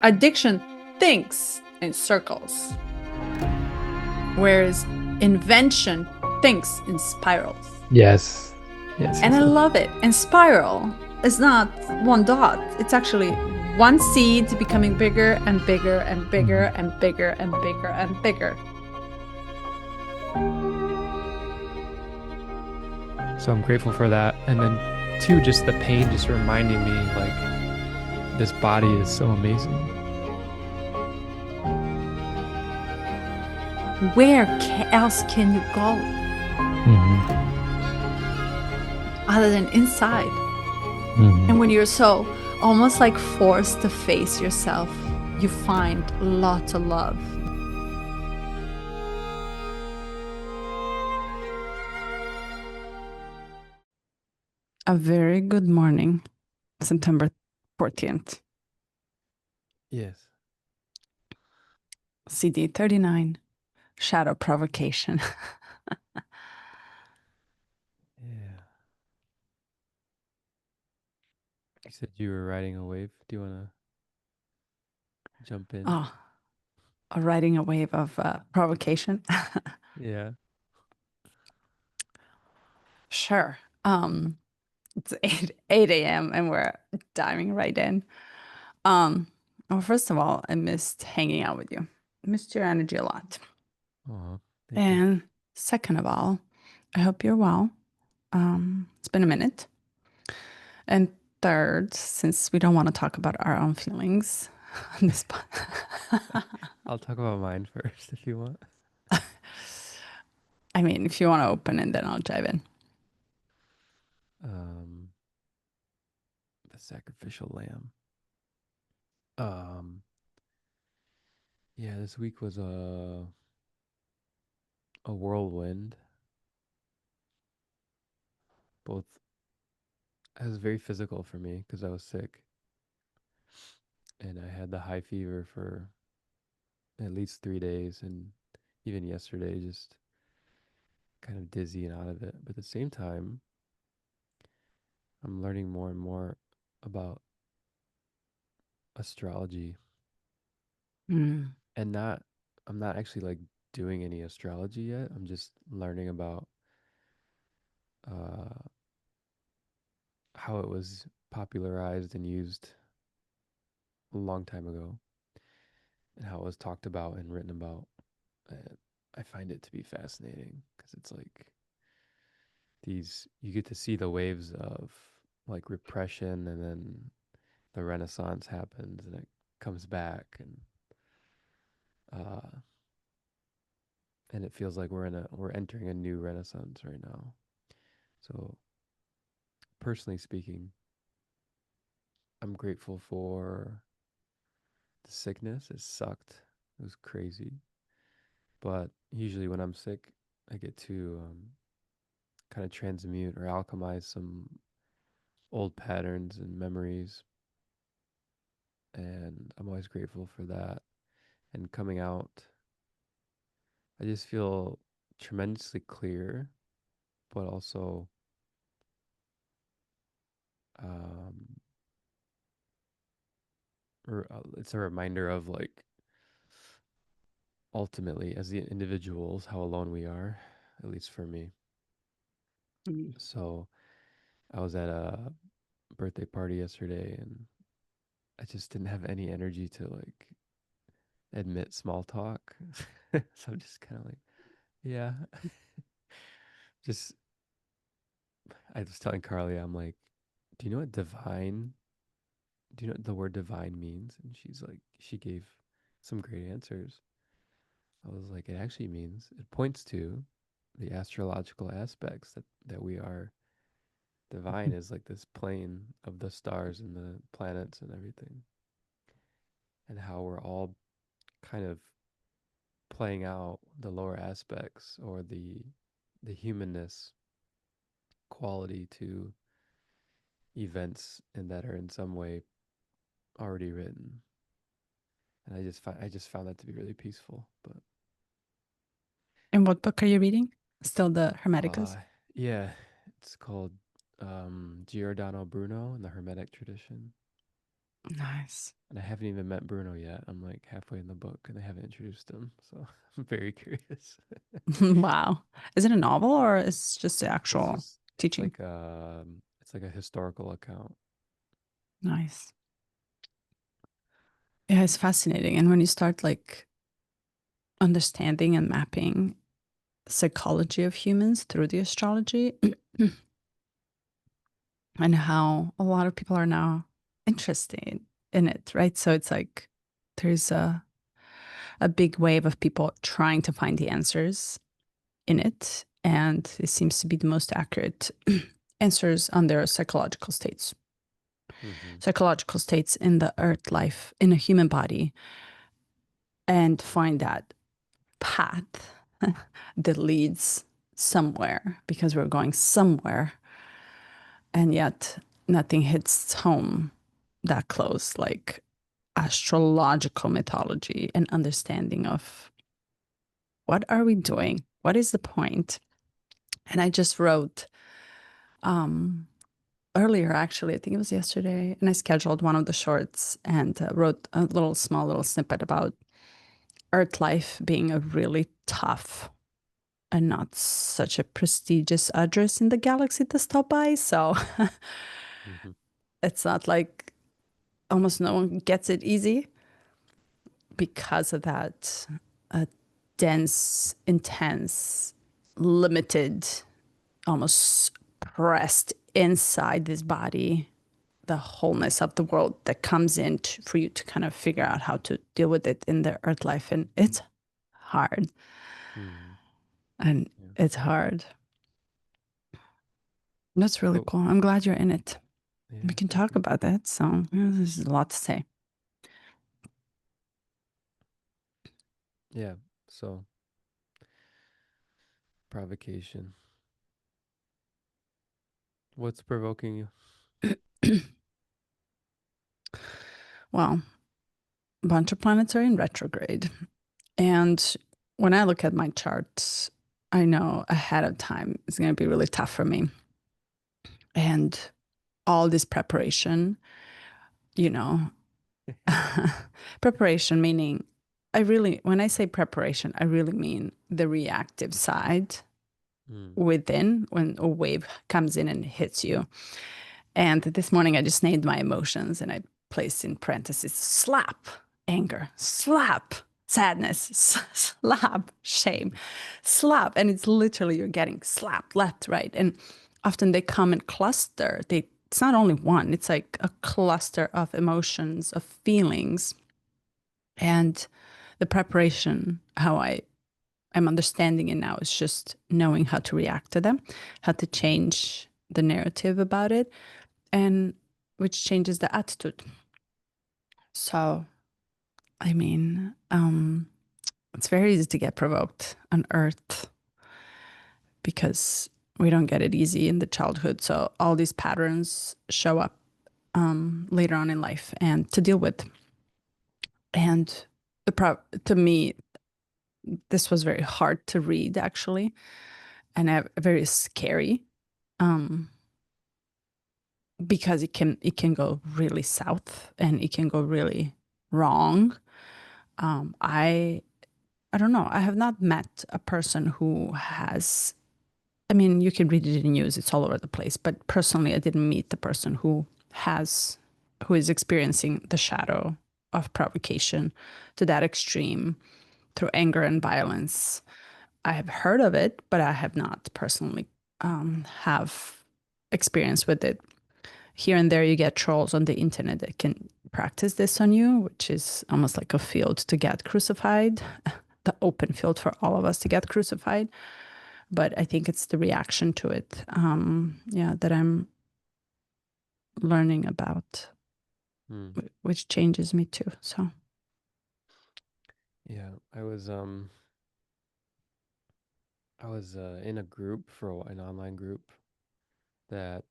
Addiction thinks in circles, whereas invention thinks in spirals. Yes. Yes. And I love it. And spiral is not one dot, it's actually one seed becoming bigger and bigger and bigger and bigger and bigger and bigger. So I'm grateful for that. And then, two, just the pain just reminding me like this body is so amazing. Where else can you go other than inside? And when you're so almost like forced to face yourself, you find lots of love. A very good morning, September 14th. Yes. CD 39, Shadow Provocation. Yeah. You said you were riding a wave. Do you want to jump in? Oh, riding a wave of provocation. Yeah. Sure. It's 8 a.m. and we're diving right in. Well, first of all, I missed hanging out with you. I missed your energy a lot. Oh, thank you. And second of all, I hope you're well. It's been a minute. And third, since we don't want to talk about our own feelings on this I'll talk about mine first if you want. I mean, if you want to open it, then I'll dive in. Um, the sacrificial lamb. Um, yeah, this week was a whirlwind. Both, it was very physical for me because I was sick, and I had the high fever for at least 3 days, and even yesterday, just kind of dizzy and out of it. But at the same time, I'm learning more and more about astrology, Mm. and I'm not actually like doing any astrology yet. I'm just learning about uh, how it was popularized and used a long time ago, and how it was talked about and written about. And I find it to be fascinating because it's like you get to see the waves of like repression, and then the Renaissance happens and it comes back, uh and it feels like we're entering a new Renaissance right now. So personally speaking, I'm grateful for the sickness. It sucked. It was crazy. But usually when I'm sick, I get to kind of transmute or alchemize some old patterns and memories. And I'm always grateful for that. And coming out, I just feel tremendously clear, but also um, it's a reminder of like ultimately as the individuals how alone we are, at least for me. Mm. So I was at a birthday party yesterday, and I just didn't have any energy to like admit small talk. So I'm just kind of like, yeah, just I was telling Carly, I'm like, do you know what divine? Do you know what the word divine means? And she's like, she gave some great answers. I was like, it actually means it points to the astrological aspects that we are divine is like this plane of the stars and the planets and everything, and how we're all kind of playing out the lower aspects or the humanness quality to events and that are in some way already written. And I just found that to be really peaceful. But And what book are you reading? Still the uh Hermeticus? yeah, it's called Giordano Bruno in the Hermetic tradition. Nice. And I haven't even met Bruno yet. I'm like halfway in the book and I haven't introduced him. So I'm very curious. Wow. Is it a novel or is it just the It's actual just teaching? it's like a historical account. Nice. Yeah, it's fascinating. And when you start like understanding and mapping psychology of humans through the astrology and how a lot of people are now interested in it, right? So it's like there's a big wave of people trying to find the answers in it. And it seems to be the most accurate answers on their Mm-hmm. psychological states in the earth life, in a human body, and find that path that leads somewhere because we're going somewhere. And yet nothing hits home that close like astrological mythology and understanding of what are we doing? What is the point? And I just wrote um, earlier, actually, I think it was yesterday, and I scheduled one of the shorts and wrote a little small little snippet about Earth life being a really tough and not such a prestigious address in the galaxy to stop by. So Mm-hmm. it's not like almost no one gets it easy because of that dense, intense, limited, almost pressed inside this body, the wholeness of the world that comes in for you to kind of figure out how to deal with it in the earth life. And it's hard. Mm-hmm. And Yeah. it's hard. That's really So cool. I'm glad you're in it. We yeah, can thank talk you. about that. So yeah, there's a lot to say. Yeah. So provocation. What's provoking you? Well, a bunch of planets are in retrograde. And when I look at my charts, I know ahead of time it's going to be really tough for me. And all this preparation, you know, preparation meaning I really, when I say preparation, I really mean the reactive side Mm. within when a wave comes in and hits you. And this morning I just named my emotions and I placed in parentheses slap, anger, slap, sadness, slap, shame, slap. And it's literally you're getting slapped left, right. And often they come in cluster. It's not only one, it's like a cluster of emotions, of feelings. And the preparation, how I'm understanding it now, is just knowing how to react to them, how to change the narrative about it, and which changes the attitude. So, I mean, it's very easy to get provoked on Earth because we don't get it easy in the childhood. So all these patterns show up later on in life and to deal with. And to me, this was very hard to read actually, and very scary um, because it can go really south and it can go really wrong. I don't know. I have not met a person who has. I mean, you can read it in news; it's all over the place. But personally, I didn't meet the person who is experiencing the shadow of provocation to that extreme through anger and violence. I have heard of it, but I have not personally have experience with it. Here and there, you get trolls on the internet that can practice this on you, which is almost like a field to get crucified, the open field for all of us to get crucified. But I think it's the reaction to it, yeah, that I'm learning about, Mm. which changes me too. So Yeah, I was in a group an online group that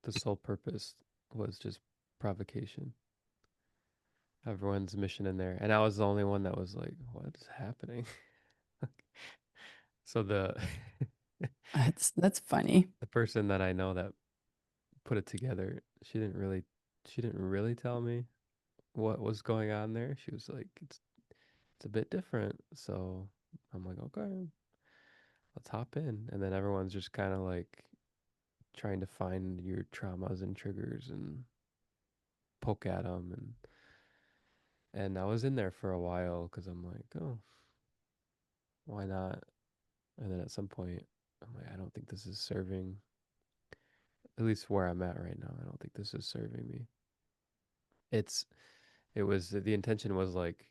the sole purpose was just provocation. Everyone's mission in there, and I was the only one that was like, "What is happening?" So that's funny. the person that I know that put it together, she didn't really. she didn't really tell me what was going on there. She was like, it's a bit different. So I'm like, okay, let's hop in. And then everyone's just kind of like trying to find your traumas and triggers and poke at them. And I was in there for a while because I'm like, oh, why not? And then at some point, I'm like, I don't think this is serving, at least where I'm at right now. I don't think this is serving me. It's, it was, the intention was like,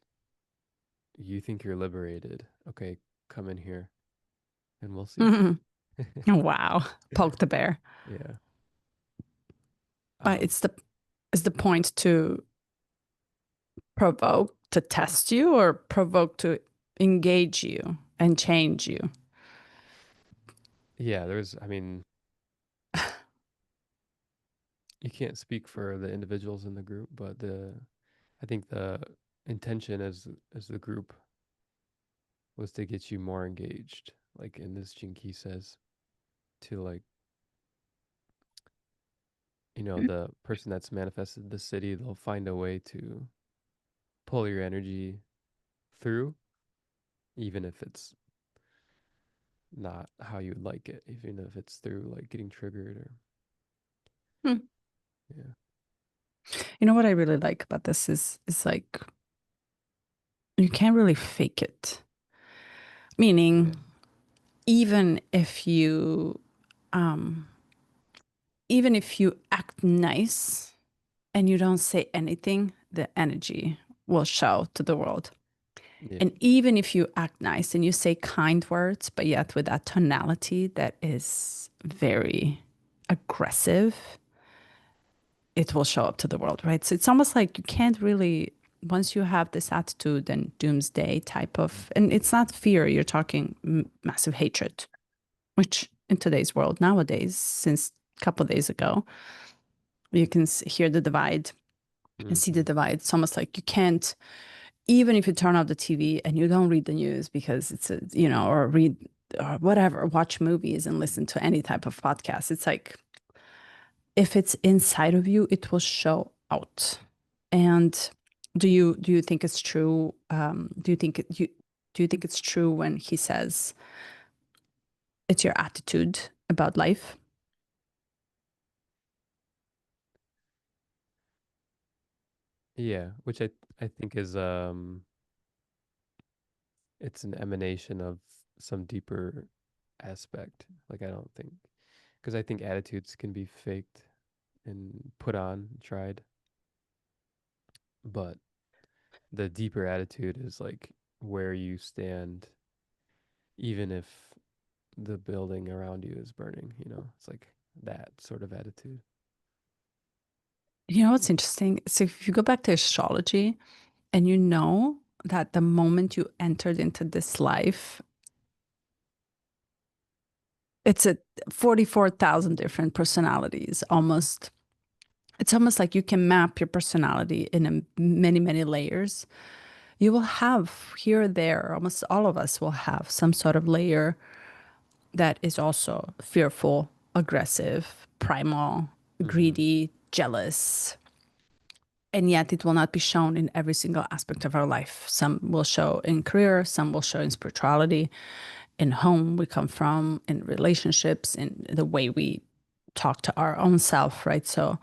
you think you're liberated. Okay, come in here and we'll see. Mhm. Wow. Poke the bear. Yeah. But Um, is the point to provoke to test you or provoke to engage you and change you? yeah, there's, I mean, you can't speak for the individuals in the group, but I think the intention as the group was to get you more engaged. Like in this Jinky says, to like, the person that's manifested the city, they'll find a way to pull your energy through, even if it's not how you would like it, even if it's through like getting triggered or Hmm. yeah. You know what I really like about this is like you can't really fake it. Meaning, Yeah. even if you um even if you act nice and you don't say anything, the energy will show to the world. Yeah. And even if you act nice and you say kind words, but yet with that tonality that is very aggressive, it will show up to the world, right? So it's almost like you can't really, once you have this attitude and doomsday type of, and it's not fear, you're talking massive hatred, which in today's world nowadays, since a couple of days ago, you can hear the divide and see the Mm-hmm. divide. It's almost like you can't, even if you turn off the TV and you don't read the news because it's a, or read or whatever, watch movies and listen to any type of podcast. It's like if it's inside of you, it will show out. And do you think it's true? Do you think it's true when he says it's your attitude about life? Yeah, which I think is it's an emanation of some deeper aspect. Like I don't think because I think attitudes can be faked and put on, tried, but the deeper attitude is like where you stand even if the building around you is burning. It's like that sort of attitude. You know what's interesting? So if you go back to astrology and you know that the moment you entered into this life, it's a 44,000 different personalities almost. It's almost like you can map your personality in many, many layers. You will have here or there, almost all of us will have some sort of layer that is also fearful, aggressive, primal, Mm-hmm. greedy, jealous. And yet it will not be shown in every single aspect of our life. Some will show in career, some will show in spirituality, in home we come from, in relationships, in the way we talk to our own self, right? So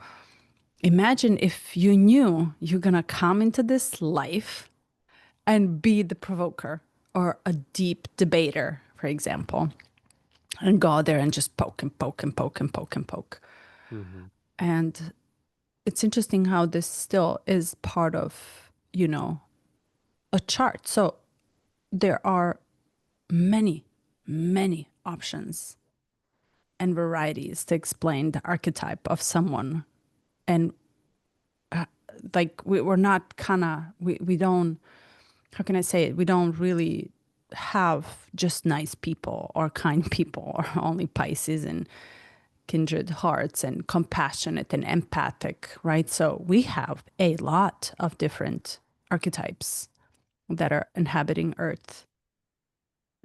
imagine if you knew you're going to come into this life and be the provoker or a deep debater, for example, and go there and just poke and poke and poke and poke and poke. Mm-hmm. And it's interesting how this still is part of, a chart. So there are many, many options and varieties to explain the archetype of someone. And like we're not kind of, we don't, how can I say it? We don't really have just nice people or kind people or only Pisces and kindred hearts and compassionate and empathic, right? So we have a lot of different archetypes that are inhabiting Earth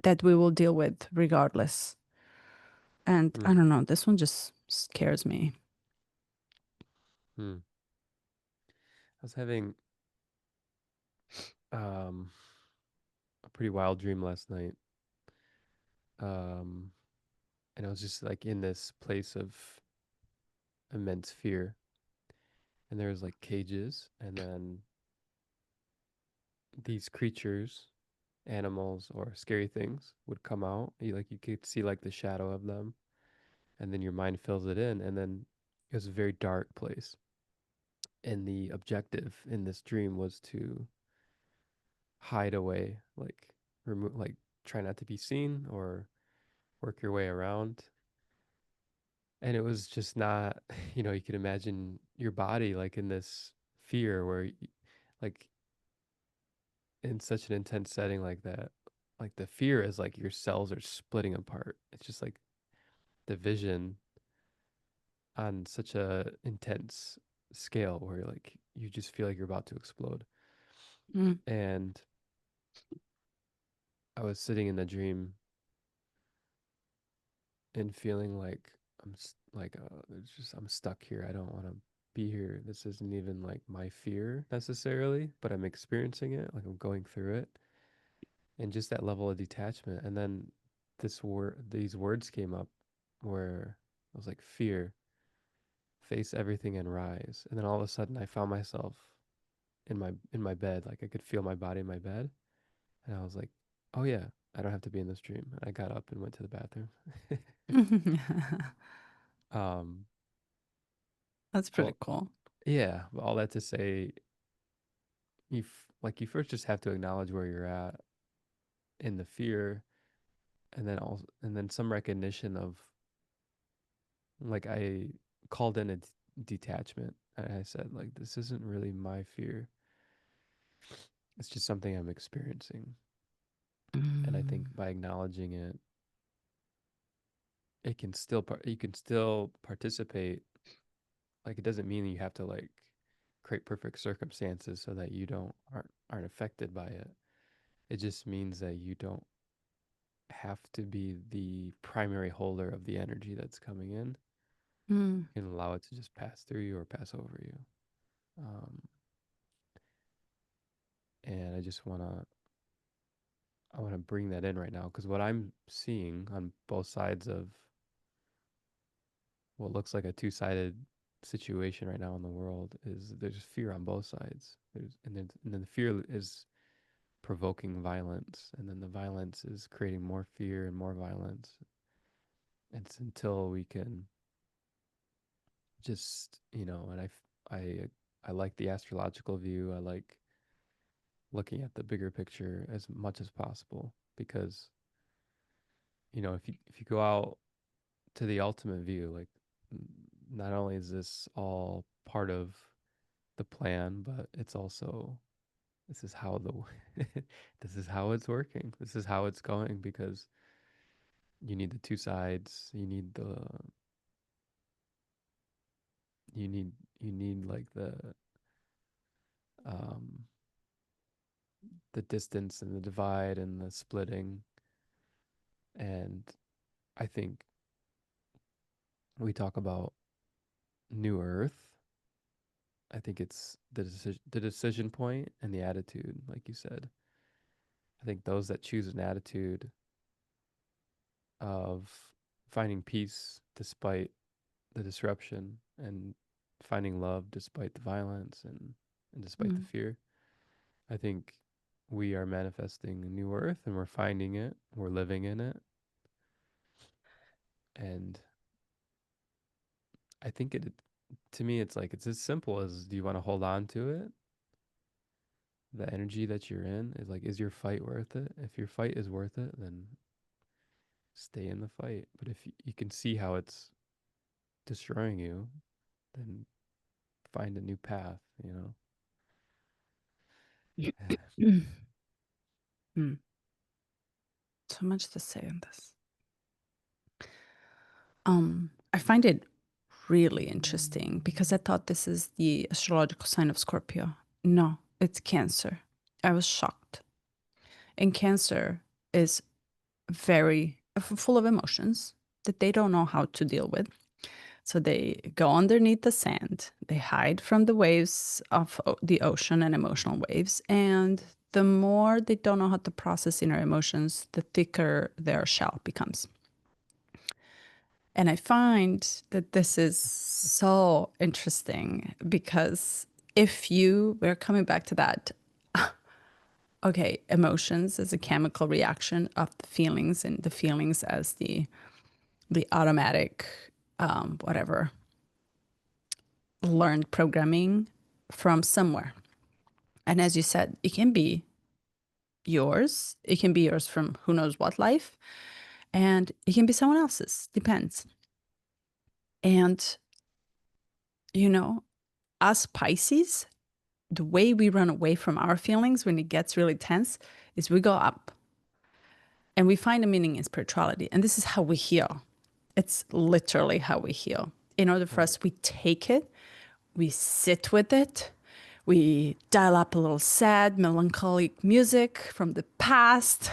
that we will deal with regardless. And I don't know, this one just scares me. Mm-hmm. was having um a pretty wild dream last night. Um, and I was just like in this place of immense fear. And there was like cages, and then these creatures, animals or scary things would come out. You could see like the shadow of them, and then your mind fills it in, and then it was a very dark place. And the objective in this dream was to hide away, like remove, like try not to be seen or work your way around. And it was just not, you could imagine your body like in this fear where, like, in such an intense setting like that, like the fear is like your cells are splitting apart. It's just like the vision on such a intense scale where like you just feel like you're about to explode. Mm. And I was sitting in the dream and feeling like it's just I'm stuck here. I don't want to be here. This isn't even like my fear necessarily, but I'm experiencing it, like I'm going through it, and just that level of detachment. And then these words came up where I was like, fear, face everything and rise. And then all of a sudden I found myself in my bed, like I could feel my body in my bed, and I was like, oh yeah, I don't have to be in this dream. And I got up and went to the bathroom. um That's pretty well, cool. yeah, but all that to say, you first just have to acknowledge where you're at in the fear, and then some recognition of, like, I called in a detachment, and I said, like, this isn't really my fear. It's just something I'm experiencing. And I think Mm. by acknowledging it, you can still participate. Like, it doesn't mean you have to like create perfect circumstances so that you don't aren't affected by it. It just means that you don't have to be the primary holder of the energy that's coming in. Mm. You can allow it to just pass through you or pass over you. Um, and I want to bring that in right now, because what I'm seeing on both sides of what looks like a two-sided situation right now in the world is there's fear on both sides. And then the fear is provoking violence, and then the violence is creating more fear and more violence. It's until we can just, and I like the astrological view. I like looking at the bigger picture as much as possible, because if you go out to the ultimate view, like, not only is this all part of the plan, but it's also, this is how the this is how it's working. This is how it's going, because you need the two sides. You need like um the distance and the divide and the splitting. And I think we talk about new earth. I think it's the decision point and the attitude, like you said. I think those that choose an attitude of finding peace despite the disruption, and finding love despite the violence, and despite the Mm. fear. I think we are manifesting a new earth, and we're finding it, we're living in it. And I think to me, it's like, it's as simple as, do you want to hold on to it? The energy that you're in is like, is your fight worth it? If your fight is worth it, then stay in the fight. But if you can see how it's destroying you, then find a new path, you know? Mm. So much to say on this. I find it really interesting because I thought this is the astrological sign of Scorpio. No, it's Cancer. I was shocked. And Cancer is very full of emotions that they don't know how to deal with. So they go underneath the sand, they hide from the waves of the ocean and emotional waves. And the more they don't know how to process inner emotions, the thicker their shell becomes. And I find that this is so interesting because we're coming back to that, okay, emotions as a chemical reaction of the feelings, and the feelings as the automatic, whatever, learned programming from somewhere. And as you said, it can be yours. It can be yours from who knows what life, and it can be someone else's. Depends. And, you know, us Pisces, the way we run away from our feelings when it gets really tense is we go up and we find a meaning in spirituality. And this is how we heal. It's literally how we heal. In order for Right. us, we take it, we sit with it, we dial up a little sad, melancholic music from the past.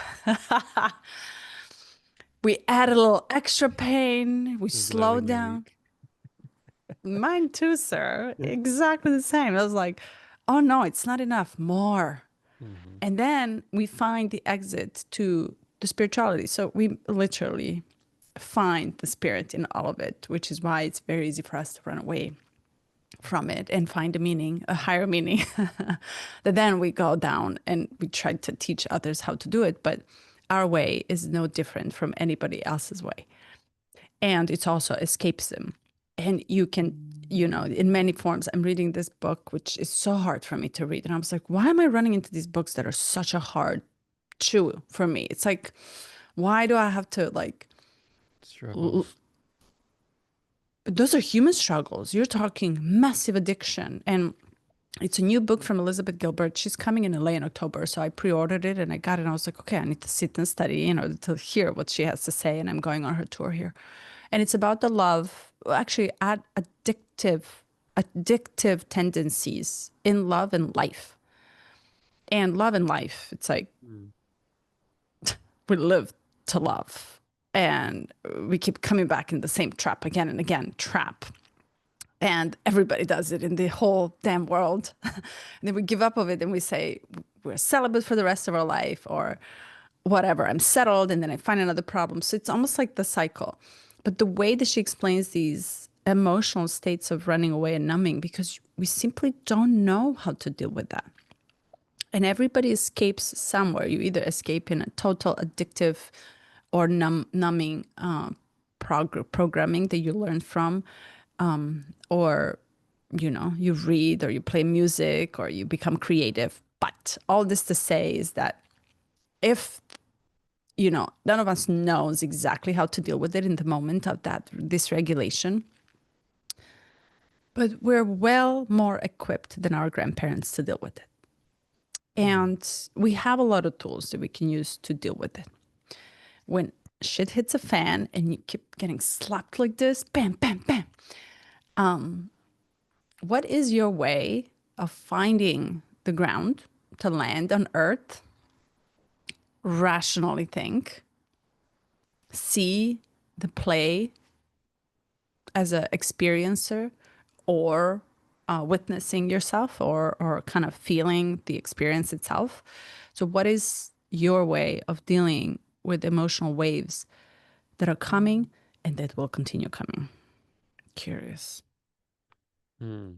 We add a little extra pain, we Just slow living the down. week. Mine too, sir. Yeah. Exactly the same. I was like, oh no, it's not enough, more. Mm-hmm. And then we find the exit to the spirituality. So we literally find the spirit in all of it, which is why it's very easy for us to run away from it and find a meaning, a higher meaning. That then we go down and we try to teach others how to do it. But our way is no different from anybody else's way. And it's also escapism. And you can, in many forms, I'm reading this book, which is so hard for me to read. And I was like, why am I running into these books that are such a hard chew for me? It's like, why do I have to like, Struggles. those are human struggles. You're talking massive addiction. And it's a new book from Elizabeth Gilbert. She's coming in LA in October. So I pre-ordered it and I got it. And I was like, okay, I need to sit and study, to hear what she has to say. And I'm going on her tour here. And it's about the love, actually, addictive tendencies in love and life. And love and life, it's like Mm. we live to love. And we keep coming back in the same trap again and again, trap. And everybody does it in the whole damn world. And then we give up of it and we say, we're celibate for the rest of our life, or whatever, I'm settled, and then I find another problem. So it's almost like the cycle. But the way that she explains these emotional states of running away and numbing, because we simply don't know how to deal with that. And everybody escapes somewhere. You either escape in a total addictive or numbing programming that you learn from, or you read or you play music or you become creative. But all this to say is that if none of us knows exactly how to deal with it in the moment of that dysregulation, but we're well more equipped than our grandparents to deal with it. Mm. And we have a lot of tools that we can use to deal with it. When shit hits a fan and you keep getting slapped like this, bam, bam, bam. What is your way of finding the ground to land on earth, rationally think, see the play as an experiencer, or witnessing yourself, or kind of feeling the experience itself? So what is your way of dealing with emotional waves that are coming and that will continue coming? Curious. Mm.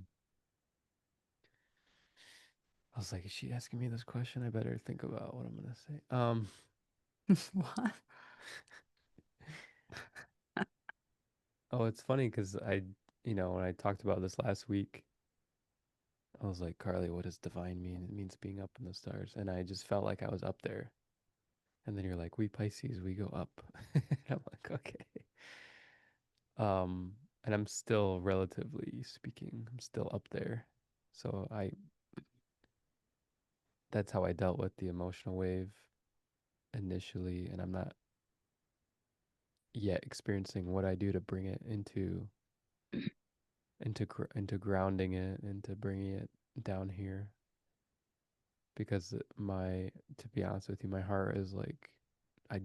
I was like, is she asking me this question? I better think about what I'm gonna say. What? Oh, it's funny because when I talked about this last week, I was like, Carly, what does divine mean? It means being up in the stars. And I just felt like I was up there. And then you're like, we Pisces, we go up. And I'm like, okay. Um, and I'm still, relatively speaking, I'm still up there. So that's how I dealt with the emotional wave initially. And I'm not yet experiencing what I do to bring it into grounding it, into bringing it down here, because to be honest with you, my heart is like, I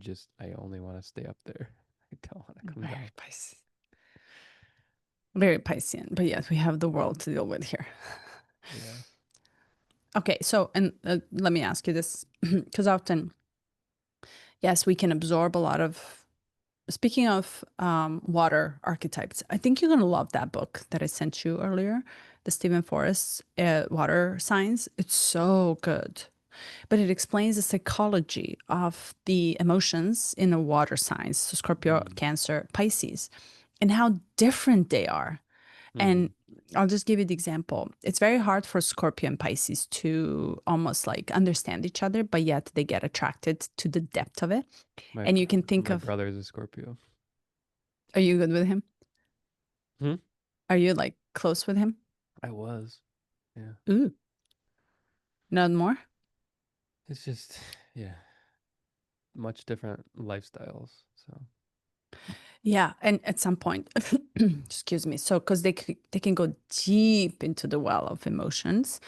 only want to stay up there. I don't want to come Very down. Pisces. Very Piscean, but yes, we have the world to deal with here. Yeah. Okay, so and let me ask you this, because often, yes, we can absorb a lot of. Speaking of water archetypes, I think you're gonna love that book that I sent you earlier, the Stephen Forrest Water Signs. It's so good, but it explains the psychology of the emotions in the water signs, so Scorpio, Mm. Cancer, Pisces, and how different they are. Mm-hmm. And I'll just give you the example. It's very hard for Scorpio and Pisces to almost like understand each other, but yet they get attracted to the depth of it. My And you can think my of, brother is a Scorpio. are you good with him? Hmm? Are you like close with him? I was. Yeah. Ooh, not more? It's just yeah, much different lifestyles. So Yeah, and at some point, excuse me. So, because they can go deep into the well of emotions,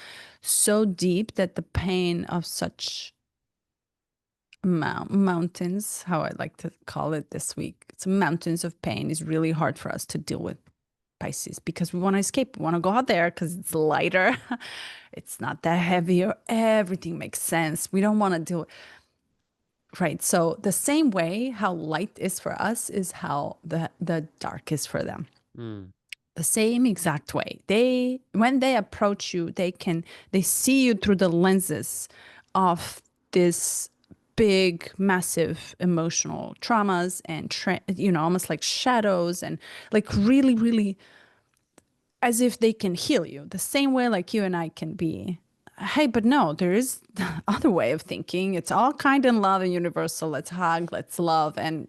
so deep that the pain of such mountains, how I like to call it this week, it's mountains of pain is really hard for us to deal with Pisces because we want to escape. We want to go out there because it's lighter. It's not that heavy or everything makes sense. We don't want to deal. Right. So the same way how light is for us is how the dark is for them. mm. The same exact way. They when they approach you, they see you through the lenses of this big, massive emotional traumas and almost like shadows and like really, really as if they can heal you. The same way like you and I can be. Hey, but no, there is the other way of thinking. It's all kind and love and universal. Let's hug, let's love, and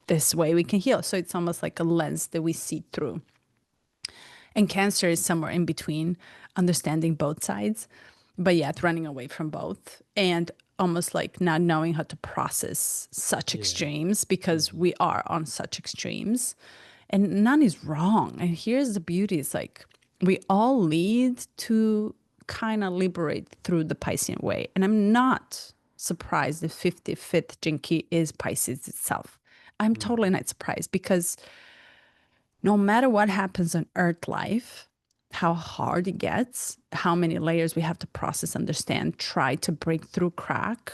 this way we can heal. So it's almost like a lens that we see through. And Cancer is somewhere in between, understanding both sides, but yet running away from both and almost like not knowing how to process such Yeah. extremes because Mm-hmm. we are on such extremes. And none is wrong. And here's the beauty it's like we all lead to kind of liberate through the Piscean way. And I'm not surprised the 55th Jinki is Pisces itself. I'm totally Mm-hmm. not surprised because no matter what happens on Earth life, how hard it gets, how many layers we have to process, understand, try to break through, crack,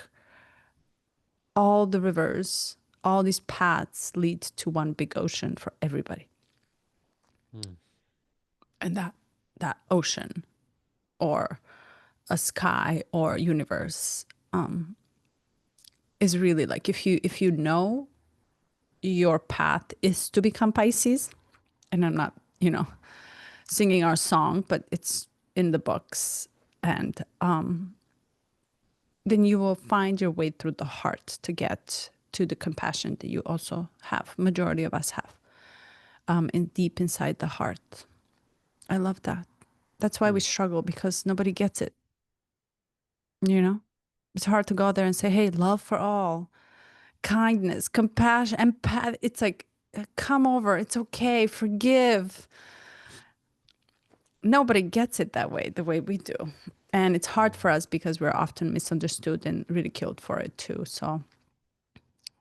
all the rivers, all these paths lead to one big ocean for everybody. Mm. And that ocean or a sky or universe is really like if you know your path is to become Pisces, and I'm not, singing our song, but it's in the books. And then you will find your way through the heart to get to the compassion that you also have. Majority of us have, in deep inside the heart. I love that. That's why we Mm. struggle because nobody gets it. You know, it's hard to go there and say, "Hey, love for all, kindness, compassion, empath." It's like, come over. It's okay. Forgive. Nobody gets it that way, the way we do. And it's hard for Mm-hmm. us because we're often misunderstood and ridiculed for it too. So,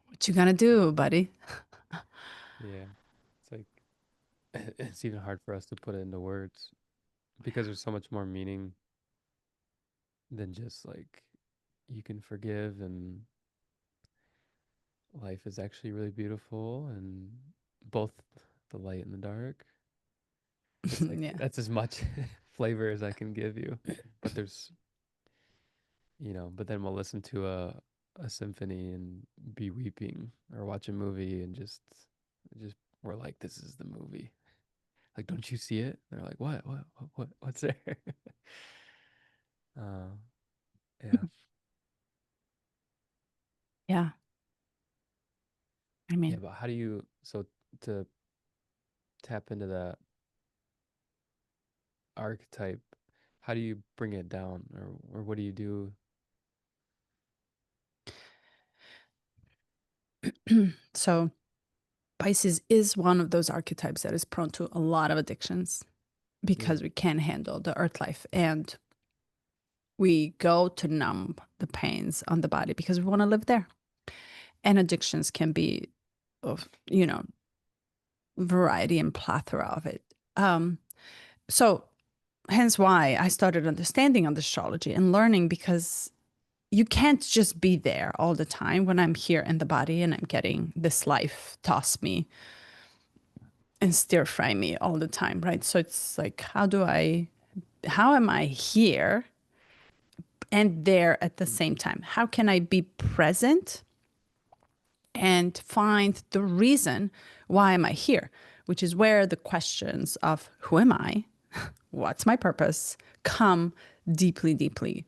what you gonna do, buddy? Yeah. It's like it's even hard for us to put it into words because there's so much more meaning than just like you can forgive and life is actually really beautiful and both the light and the dark. It's like Yeah. that's as much flavor as I can give you. But there's, but then we'll listen to a symphony and be weeping or watch a movie and just we're like this is the movie. Like don't you see it? They're like what's there? uh yeah. Yeah. I Yeah, mean, but how do you so to tap into that archetype, how do you bring it down or what do you do? so Pisces is one of those archetypes that is prone to a lot of addictions Yeah. because we can't handle the earth life and we go to numb the pains on the body because we want to live there. And addictions can be of, variety and plethora of it. Um, so hence why I started understanding on astrology and learning, because you can't just be there all the time when I'm here in the body and I'm getting this life toss me and stir fry me all the time, right? So it's like, how am I here and there at the same time? How can I be present and find the reason why am I here? Which is where the questions of who am I, what's my purpose, come deeply, deeply,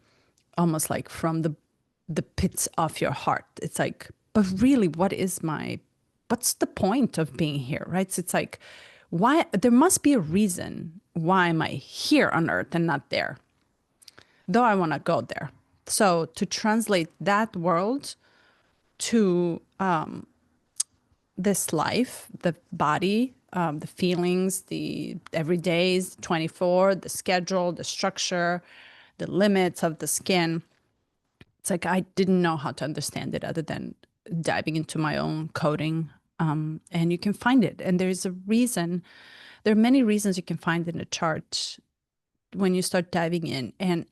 almost like from the pits of your heart. It's like, but really, what's the point of being here, right? So it's like, why there must be a reason why am I here on earth and not there, though I want to go there. So to translate that world to this life, the body, the feelings, the everydays, 24, the schedule, the structure, the limits of the skin. It's like I didn't know how to understand it other than diving into my own coding. And you can find it. And there's a reason, there are many reasons you can find in a chart when you start diving in. And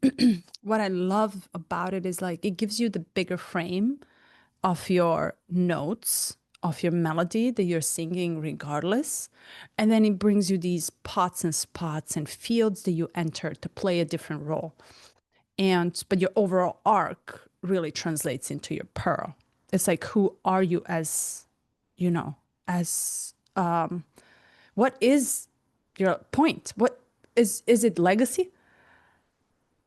what I love about it is like it gives you the bigger frame of your notes, of your melody that you're singing regardless. And then it brings you these pots and spots and fields that you enter to play a different role. And but your overall arc really translates into your pearl. It's like, who are you as, you know, as what is your point? What is it legacy?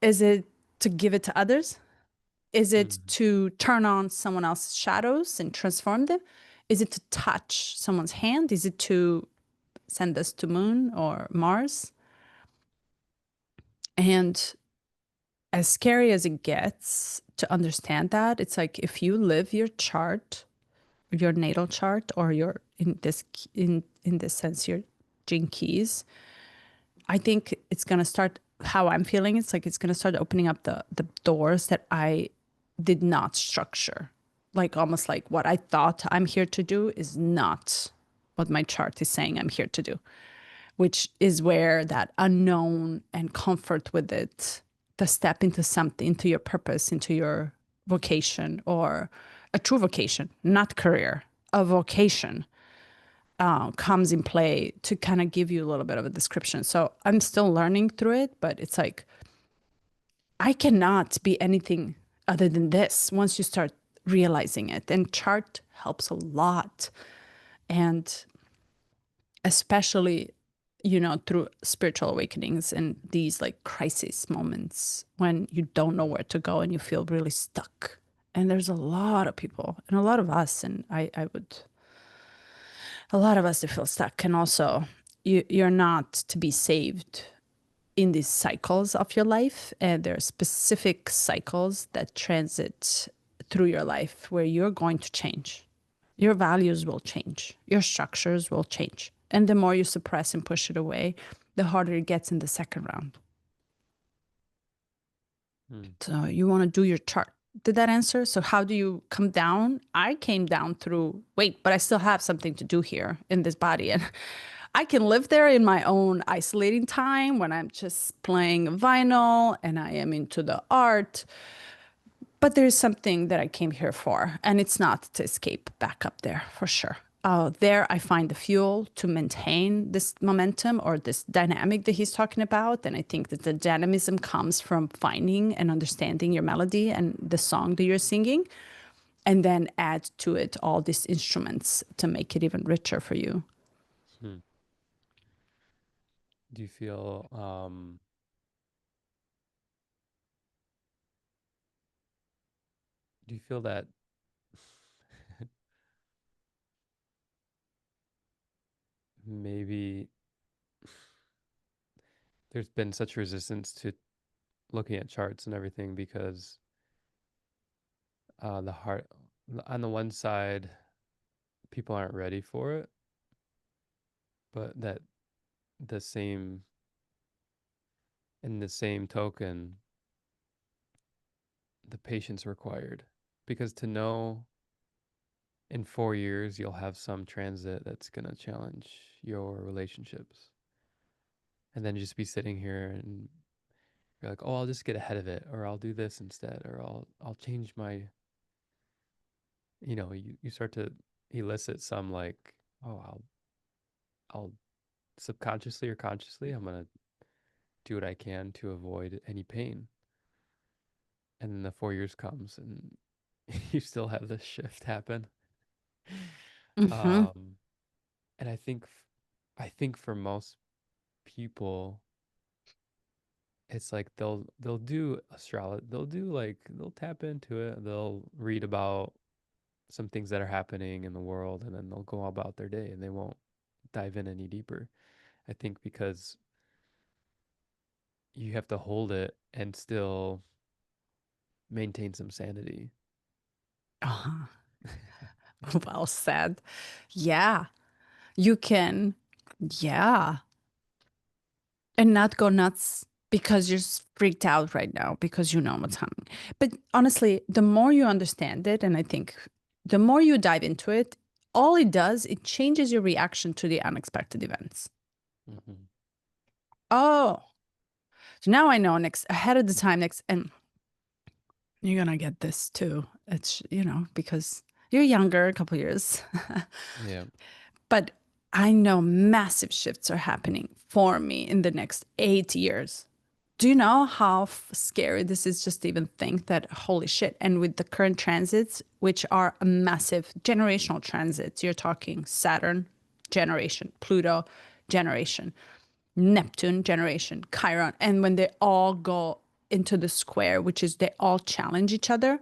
Is it to give it to others? Is it Mm. to turn on someone else's shadows and transform them? Is it to touch someone's hand? Is it to send us to moon or Mars? And as scary as it gets to understand that, it's like if you live your chart, your natal chart, or your in this sense your gene keys, I think it's gonna start how I'm feeling. It's like it's gonna start opening up the doors that I did not structure. Like almost like what I thought I'm here to do is not what my chart is saying I'm here to do, which is where that unknown and comfort with it, the step into something, into your purpose, into your vocation, or a true vocation, not career, a vocation, comes in play to kind of give you a little bit of a description. So I'm still learning through it, but it's like I cannot be anything other than this once you start realizing it. And chart helps a lot. And especially, you know, through spiritual awakenings and these like crisis moments when you don't know where to go and you feel really stuck. And there's a lot of people and a lot of us, and I would, a lot of us that feel stuck. And also, you're not to be saved in these cycles of your life. And there are specific cycles that transit through your life where you're going to change. Your values will change, your structures will change. And the more you suppress and push it away, the harder it gets in the second round. Mm. So you want to do your chart. Did that answer? So how do you come down? I came down through, wait, but I still have something to do here in this body. And I can live there in my own isolating time when I'm just playing vinyl and I am into the art. But there's something that I came here for, and it's not to escape back up there for sure. There, I find the fuel to maintain this momentum or this dynamic that he's talking about. And I think that the dynamism comes from finding and understanding your melody and the song that you're singing, and then add to it all these instruments to make it even richer for you. Hmm. Do you feel do you feel that maybe there's been such resistance to looking at charts and everything because the heart on the one side people aren't ready for it, but that the same in the same token the patience required, because to know in 4 years you'll have some transit that's going to challenge your relationships, and then just be sitting here and you're like, oh, I'll just get ahead of it, or I'll do this instead, or I'll change my, you start to elicit some like, oh, I'll subconsciously or consciously, I'm gonna do what I can to avoid any pain. And then the 4 years comes and you still have this shift happen. Mm-hmm. Um, and I think for most people, it's like they'll do astrology, they'll tap into it, they'll read about some things that are happening in the world, and then they'll go about their day and they won't dive in any deeper. I think because you have to hold it and still maintain some sanity. Uh-huh. Well said. Yeah, you can. Yeah. And not go nuts because you're freaked out right now because you know what's coming. But honestly, the more you understand it, and I think the more you dive into it, all it does, it changes your reaction to the unexpected events. Mm-hmm. Oh, so now I know next ahead of the time next, and you're gonna get this too. It's, because you're younger, a couple years. Yeah. But I know massive shifts are happening for me in the next 8 years. Do you know how scary this is just to even think that, holy shit? And with the current transits, which are a massive generational transits, you're talking Saturn generation, Pluto generation, Neptune generation, Chiron. And when they all go into the square, which is they all challenge each other,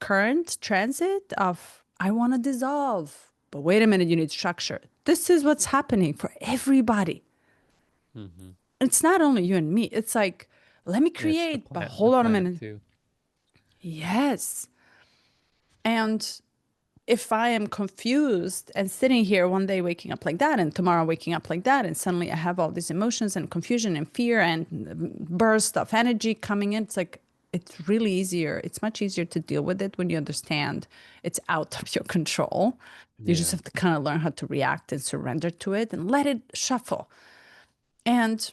current transit of I want to dissolve. But wait a minute, you need structure. This is what's happening for everybody. Mm-hmm. It's not only you and me. It's like, let me Yeah, it's the create, but plant, the hold on a planet minute. too. Yes. And if I am confused and sitting here one day waking up like that, and tomorrow waking up like that, and suddenly I have all these emotions and confusion and fear and burst of energy coming in, it's like, it's really easier. It's much easier to deal with it when you understand it's out of your control. You just Yeah. have to kind of learn how to react and surrender to it and let it shuffle. And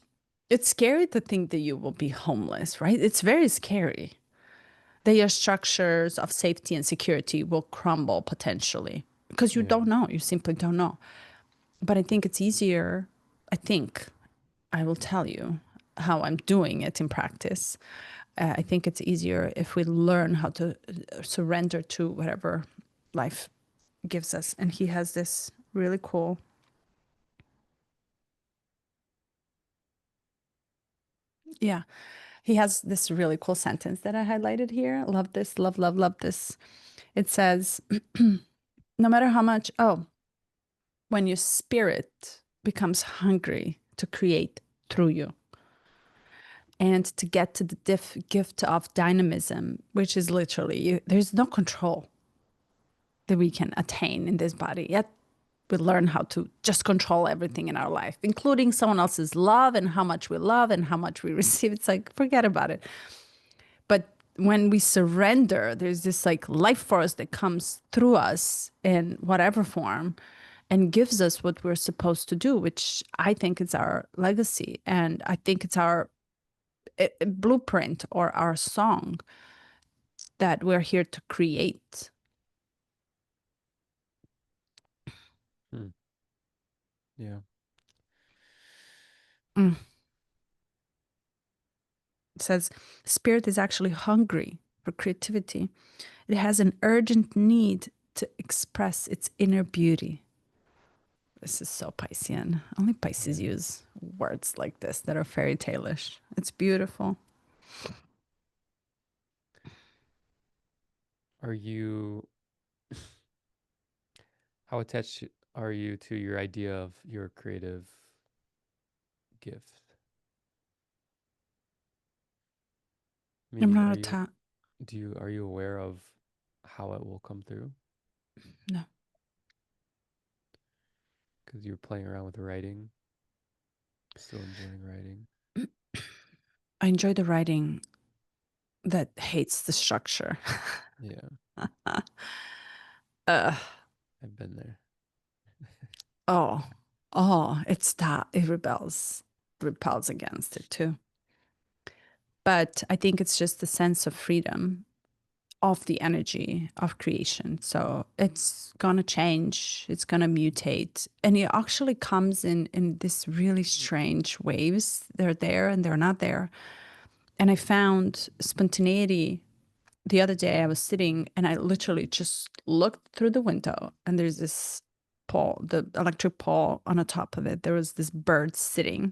it's scary to think that you will be homeless, right? It's very scary that your structures of safety and security will crumble potentially because you Yeah. don't know. You simply don't know. But I think it's easier. I think I will tell you how I'm doing it in practice. I think it's easier if we learn how to surrender to whatever life gives us. And he has this really cool, yeah, he has this really cool sentence that I highlighted here. Love this, love, love, love this. It says, no matter how much, oh, when your spirit becomes hungry to create through you and to get to the gift of dynamism, which is literally there's no control that we can attain in this body. Yet we learn how to just control everything in our life, including someone else's love and how much we love and how much we receive. It's like, forget about it. But when we surrender, there's this like life force that comes through us in whatever form and gives us what we're supposed to do, which I think is our legacy. And I think it's our blueprint or our song that we're here to create. Hmm. Yeah. Mm. It says, spirit is actually hungry for creativity. It has an urgent need to express its inner beauty. This is so Piscean. Only Pisces Yeah. use words like this that are fairy tale-ish. It's beautiful. Are you how attached are you to your idea of your creative gift? I'm Meaning, not a ta- are you aware of how it will come through? no. Because you're playing around with writing, still enjoying writing. I enjoy the writing that hates the structure. Yeah, uh, I've been there. oh, oh, it's that. It rebels. repels against it too. But I think it's just the sense of freedom of the energy of creation. So it's gonna change, it's gonna mutate. And it actually comes in this really strange waves. They're there and they're not there. And I found spontaneity the other day. I was sitting and I literally just looked through the window and there's this pole, the electric pole on the top of it. There was this bird sitting.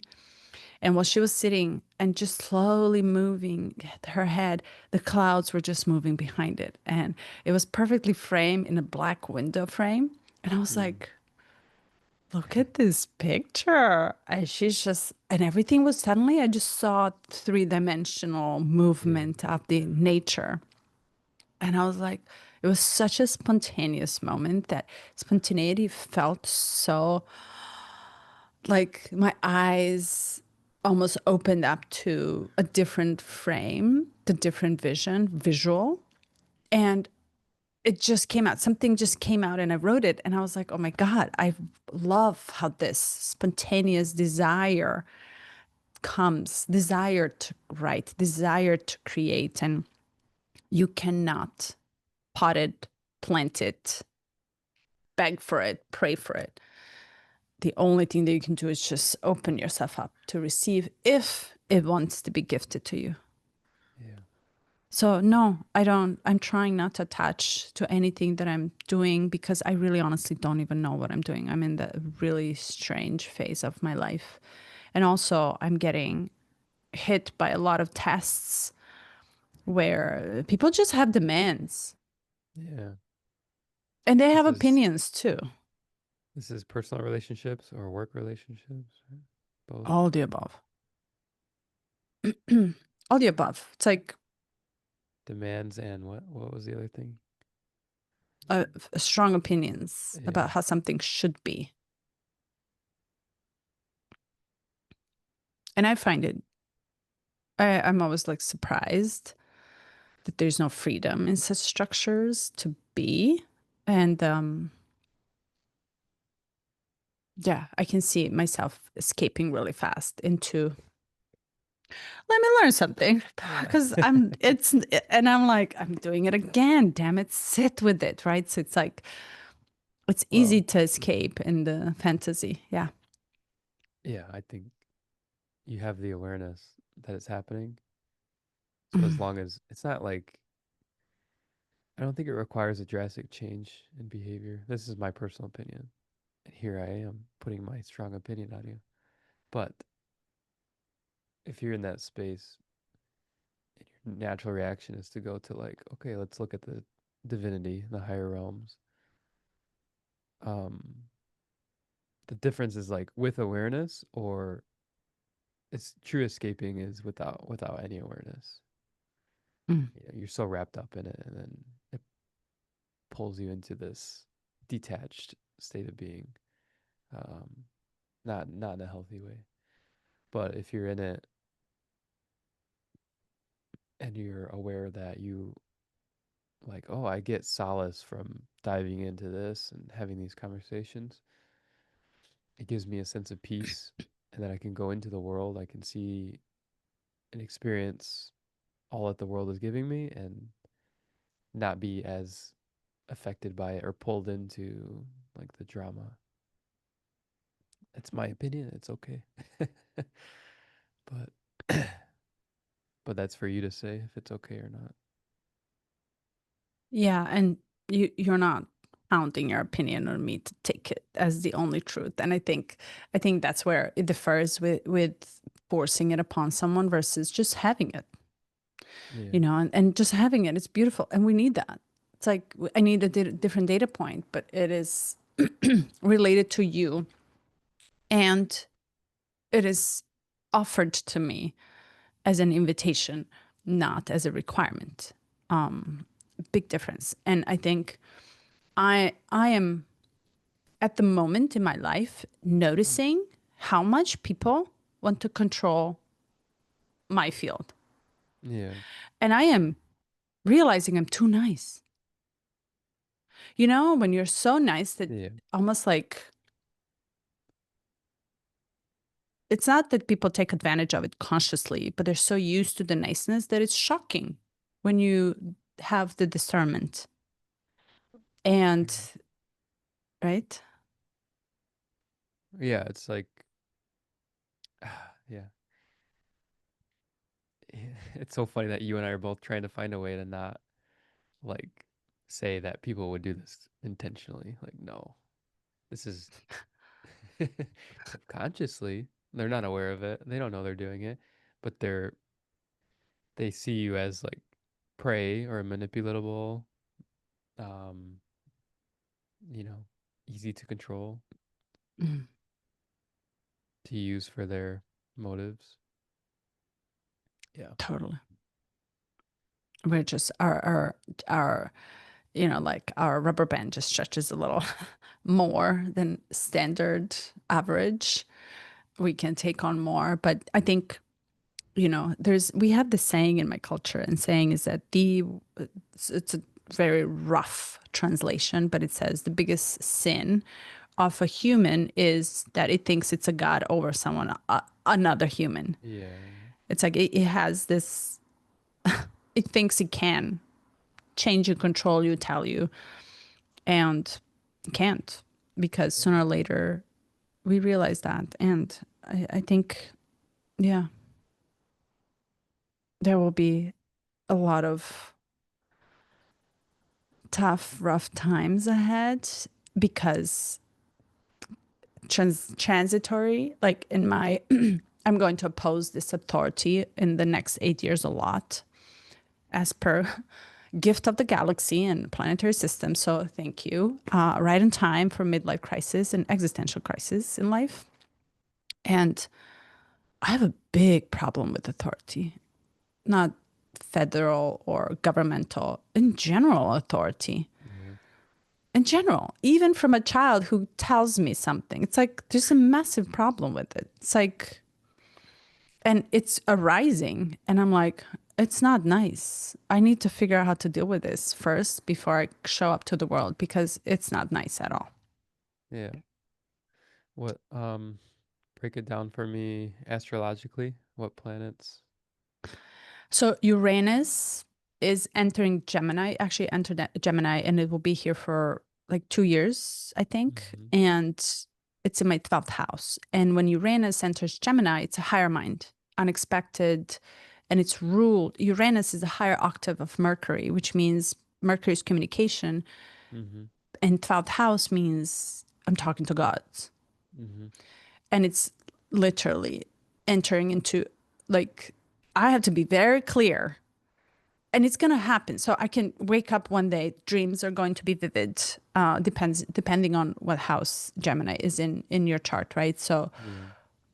And while she was sitting and just slowly moving her head, the clouds were just moving behind it. And it was perfectly framed in a black window frame. And I was Mm. like, look at this picture. And she's just, and everything was suddenly, I just saw three-dimensional Yeah. movement of the nature. And I was like, it was such a spontaneous moment that spontaneity felt so like my eyes almost opened up to a different frame, the different visual. And it just came out. Something just came out and I wrote it. And I was like, oh my God, I love how this spontaneous desire comes, desire to write, desire to create. And you cannot pot it, plant it, beg for it, pray for it. The only thing that you can do is just open yourself up to receive if it wants to be gifted to you. Yeah. So, no, I don't. I'm trying not to attach to anything that I'm doing because I really honestly don't even know what I'm doing. I'm in the really strange phase of my life. And also, I'm getting hit by a lot of tests where people just have demands Yeah. and they have This is opinions too. this is personal relationships or work relationships, right? Both. All the above. All the above. It's like Demands and what was the other thing? uh, strong opinions Yeah. about how something should be. And I find it, I'm always like surprised that there's no freedom in such structures to be. And yeah, I can see myself escaping really fast into, let me learn something Yeah. because and I'm like, I'm doing it again. Damn it, sit with it, right? So it's like, it's easy Well, to escape in the fantasy. Yeah. yeah, I think you have the awareness that it's happening. So as Mm. long as it's not like I don't think it requires a drastic change in behavior. This is my personal opinion. And here I am putting my strong opinion on you. But if you're in that space and your natural reaction is to go to like, okay, let's look at the divinity, the higher realms. Um, the difference is like with awareness or it's true escaping is without any awareness. Mm. You know, you're so wrapped up in it and then it pulls you into this detached state of being. Um, not in a healthy way. But if you're in it and you're aware that you like, oh, I get solace from diving into this and having these conversations, it gives me a sense of peace and that I can go into the world, I can see and experience all that the world is giving me and not be as affected by it or pulled into like the drama. It's my opinion, it's okay. but but that's for you to say if it's okay or not. Yeah, and you're not pounding your opinion on me to take it as the only truth. And I think that's where it differs with forcing it upon someone versus just having it, Yeah. and just having it. It's beautiful. And we need that. It's like I need a different data point, but it is related to you and it is offered to me as an invitation, not as a requirement. Big difference. And I think I am at the moment in my life noticing how much people want to control my field. Yeah. And I am realizing I'm too nice. When you're so nice that Yeah. almost like it's not that people take advantage of it consciously, but they're so used to the niceness that it's shocking when you have the discernment. And right? Yeah, it's like, yeah. It's so funny that you and I are both trying to find a way to not like say that people would do this intentionally. Like, no, this is subconsciously. They're not aware of it. They don't know they're doing it, but they see you as like prey or manipulatable, um, you know, easy to control, Mm, to use for their motives. Yeah. totally. We're just our like our rubber band just stretches a little more than standard average. We can take on more, but I think we have the saying in my culture, and saying is that it's a very rough translation, but it says the biggest sin of a human is that it thinks it's a god over someone, another human. Yeah. It's like it has this, it thinks it can change you, control you, tell you, and can't, because Yeah. sooner or later we realize that. And I think, yeah, there will be a lot of tough, rough times ahead, because transitory, like in my, I'm going to oppose this authority in the next 8 years a lot, as per gift of the galaxy and planetary system. So thank you. Right in time for midlife crisis and existential crisis in life. And I have a big problem with authority, not federal or governmental, in general authority. Yeah. In general, even from a child who tells me something, it's like there's a massive problem with it. It's like, and it's arising. And I'm like, it's not nice. I need to figure out how to deal with this first before I show up to the world, because it's not nice at all. Yeah. What break it down for me astrologically? What planets? So Uranus is entering Gemini, actually entered Gemini, and it will be here for like 2 years, I think. Mm-hmm. And it's in my 12th house. And when Uranus enters Gemini, it's a higher mind, unexpected, and it's ruled. Uranus is a higher octave of Mercury, which means Mercury's communication. Mm-hmm. And 12th house means I'm talking to gods. Mm-hmm. And it's literally entering into, like, I have to be very clear, and it's going to happen. So I can wake up one day, dreams are going to be vivid. Depending on what house Gemini is in your chart, right? So, Yeah.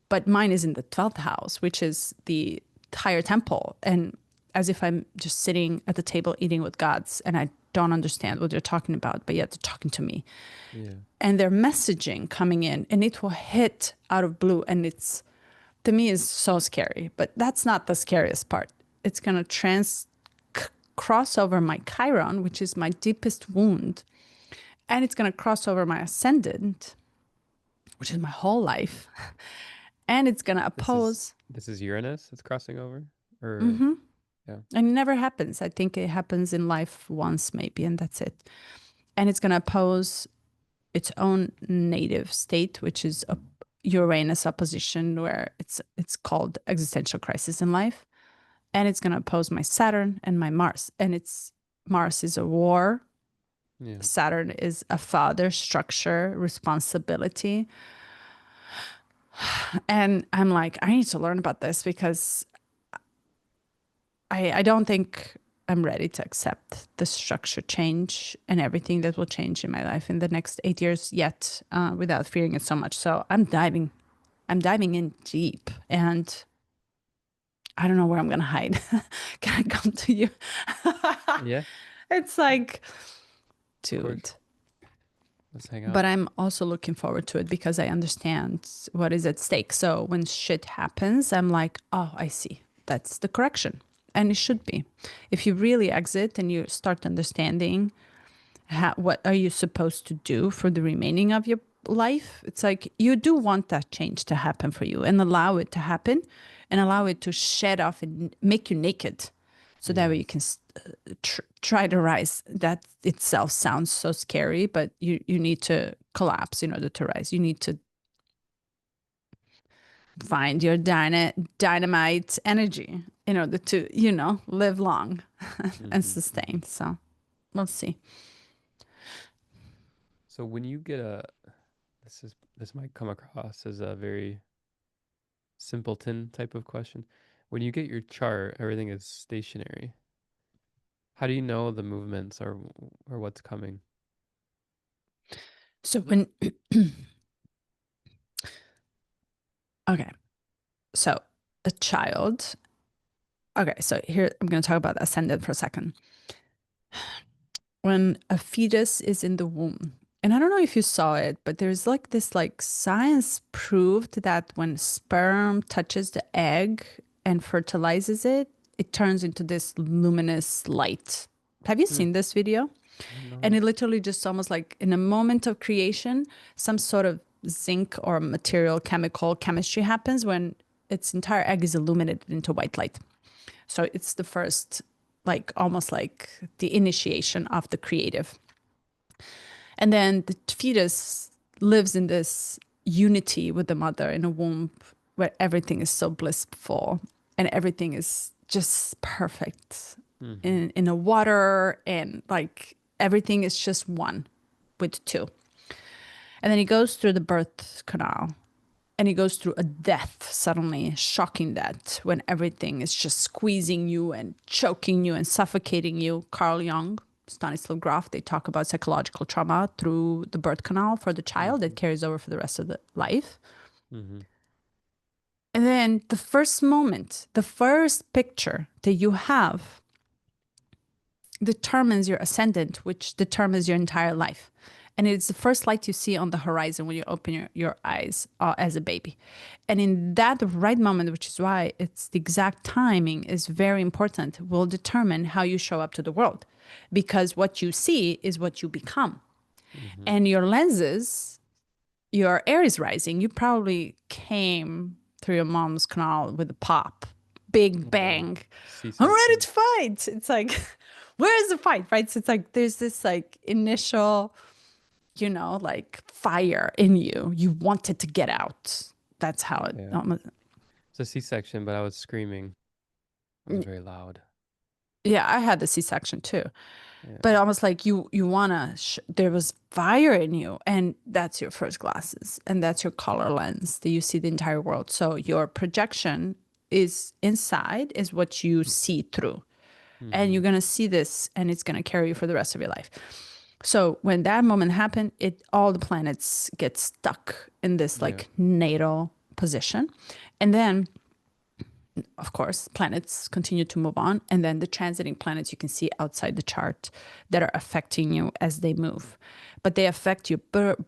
but mine is in the 12th house, which is the higher temple, and as if I'm just sitting at the table eating with gods, and I don't understand what they're talking about, but yet they're talking to me, Yeah. and their messaging coming in, and it will hit out of blue, and it's, to me, is so scary. But that's not the scariest part. It's going to cross over my Chiron, which is my deepest wound, and it's going to cross over my ascendant, which is my whole life, and it's going to This is oppose. this is Uranus that's crossing over? Or Hmm. yeah. And it never happens. I think it happens in life once, maybe, and that's it. And it's going to oppose its own native state, which is a Uranus opposition, where it's called existential crisis in life. And it's going to oppose my Saturn and my Mars. And it's Mars is a war. Yeah. Saturn is a father, structure, responsibility. And I'm like, I need to learn about this, because I don't think I'm ready to accept the structure change and everything that will change in my life in the next 8 years yet, without fearing it so much. So I'm diving in deep, and I don't know where I'm going to hide. Can I come to you? Yeah, It's like, of course. dude. Let's hang But out. I'm also looking forward to it, because I understand what is at stake. So when shit happens, I'm like, oh, I see. That's the correction. And it should be. If you really exit and you start understanding what are you supposed to do for the remaining of your life, it's like you do want that change to happen for you and allow it to happen and allow it to shed off and make you naked. So that way you Yes. can try to rise. That itself sounds so scary, but you need to collapse in order to rise. You need to find your dynamite energy in order to, live long and Hmm. Hmm. sustain. So we'll see. So when you get this might come across as a very simpleton type of question. When you get your chart, everything is stationary. How do you know the movements or what's coming? So when, okay, so a child, okay, so here I'm going to talk about ascendant for a second. When a fetus is in the womb, and I don't know if you saw it, but there's like this, like, science proved that when sperm touches the egg and fertilizes it, it turns into this luminous light. Have you Hmm. seen this video? I didn't know And that. it literally just almost like in a moment of creation, some sort of zinc or material, chemical, chemistry happens when its entire egg is illuminated into white light. So it's the first, like almost like the initiation of the creative. And then the fetus lives in this unity with the mother in a womb where everything is so blissful and everything is just perfect Hmm. in the water, and like everything is just one with two. And then he goes through the birth canal and he goes through a death, suddenly shocking death, when everything is just squeezing you and choking you and suffocating you. Carl Jung, Stanislav Grof, they talk about psychological trauma through the birth canal for the child Hmm. that carries over for the rest of the life. Hmm. And then the first moment, the first picture that you have determines your ascendant, which determines your entire life. And it's the first light you see on the horizon when you open your eyes as a baby. And in that right moment, which is why it's the exact timing is very important, will determine how you show up to the world. Because what you see is what you become. Hmm. And your lenses, your Aries rising, you probably came through your mom's canal with a pop, big Yeah. bang. I'm ready C-section. to fight. It's like, where is the fight, right? So it's like there's this like initial, like fire in you. You wanted to get out. That's how it Yeah. almost. It's a C-section, but I was screaming. It was very loud. Yeah, I had the C-section too. But Yeah. almost like you wanna there was fire in you, and that's your first glasses, and that's your color lens that you see the entire world. So your projection is inside is what you see through, and Hmm. you're gonna see this, and it's gonna carry you for the rest of your life. So when that moment happened, it all the planets get stuck in this Yeah. like natal position, and then of course, planets continue to move on. And then the transiting planets you can see outside the chart that are affecting you as they move. But they affect your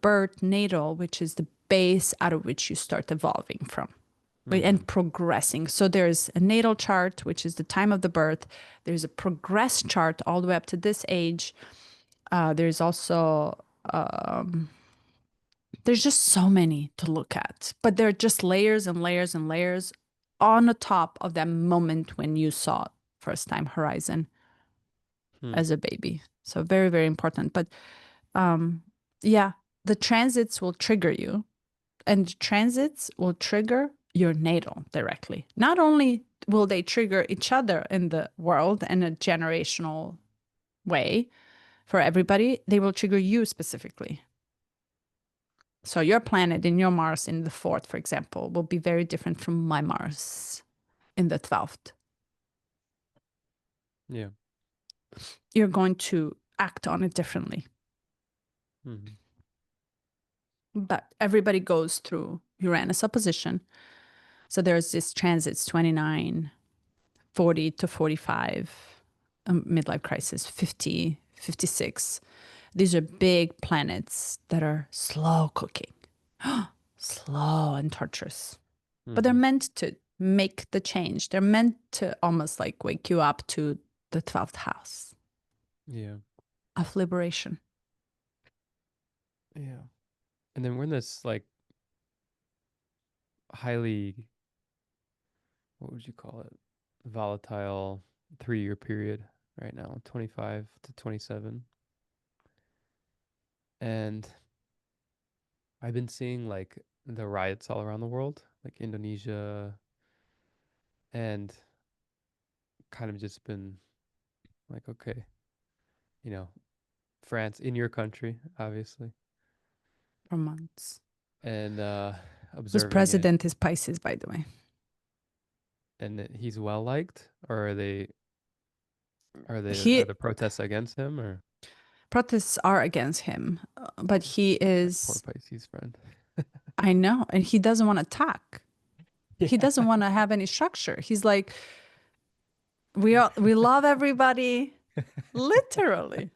birth natal, which is the base out of which you start evolving from Hmm. and progressing. So there's a natal chart, which is the time of the birth. There's a progress chart all the way up to this age. There's also there's just so many to look at, but they're just layers and layers and layers on the top of that moment when you saw first time horizon Hmm. as a baby. So very, very important. But yeah, the transits will trigger you, and transits will trigger your natal directly. Not only will they trigger each other in the world in a generational way for everybody, they will trigger you specifically. So your planet in your Mars in the fourth, for example, will be very different from my Mars in the 12th. Yeah. You're going to act on it differently. Hmm. But everybody goes through Uranus opposition. So there's this transits 29, 40 to 45, midlife crisis, 50, 56. These are big planets that are slow cooking, slow and torturous. But they're Hmm. meant to make the change. They're meant to almost like wake you up to the 12th house Yeah. of liberation. Yeah. And then we're in this like highly, what would you call it? Volatile 3-year period right now, 25 to 27. And I've been seeing like the riots all around the world, like Indonesia, and kind of just been like, okay, you know, France in your country, obviously, For months. and Whose observing it. president is Pisces, by the way? And he's well liked, or are He the protests against him, or protests are against him, but he that poor is, Pisces friend? I know, and he doesn't want to talk. He Yeah. doesn't want to have any structure. He's like, we love everybody, literally.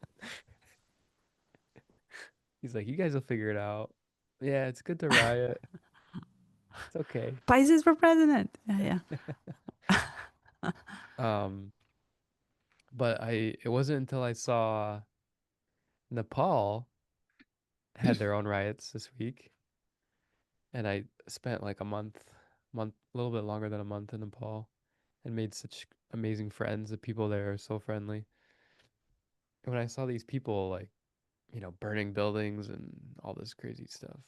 He's like, you guys will figure it out. Yeah, it's good to riot. It's okay. Pisces for president. Yeah, yeah. Um, but it wasn't until I saw Nepal had their own riots this week, and I spent like a little bit longer than a month in Nepal, and made such amazing friends. The people there are so friendly. And when I saw these people like, burning buildings and all this crazy stuff,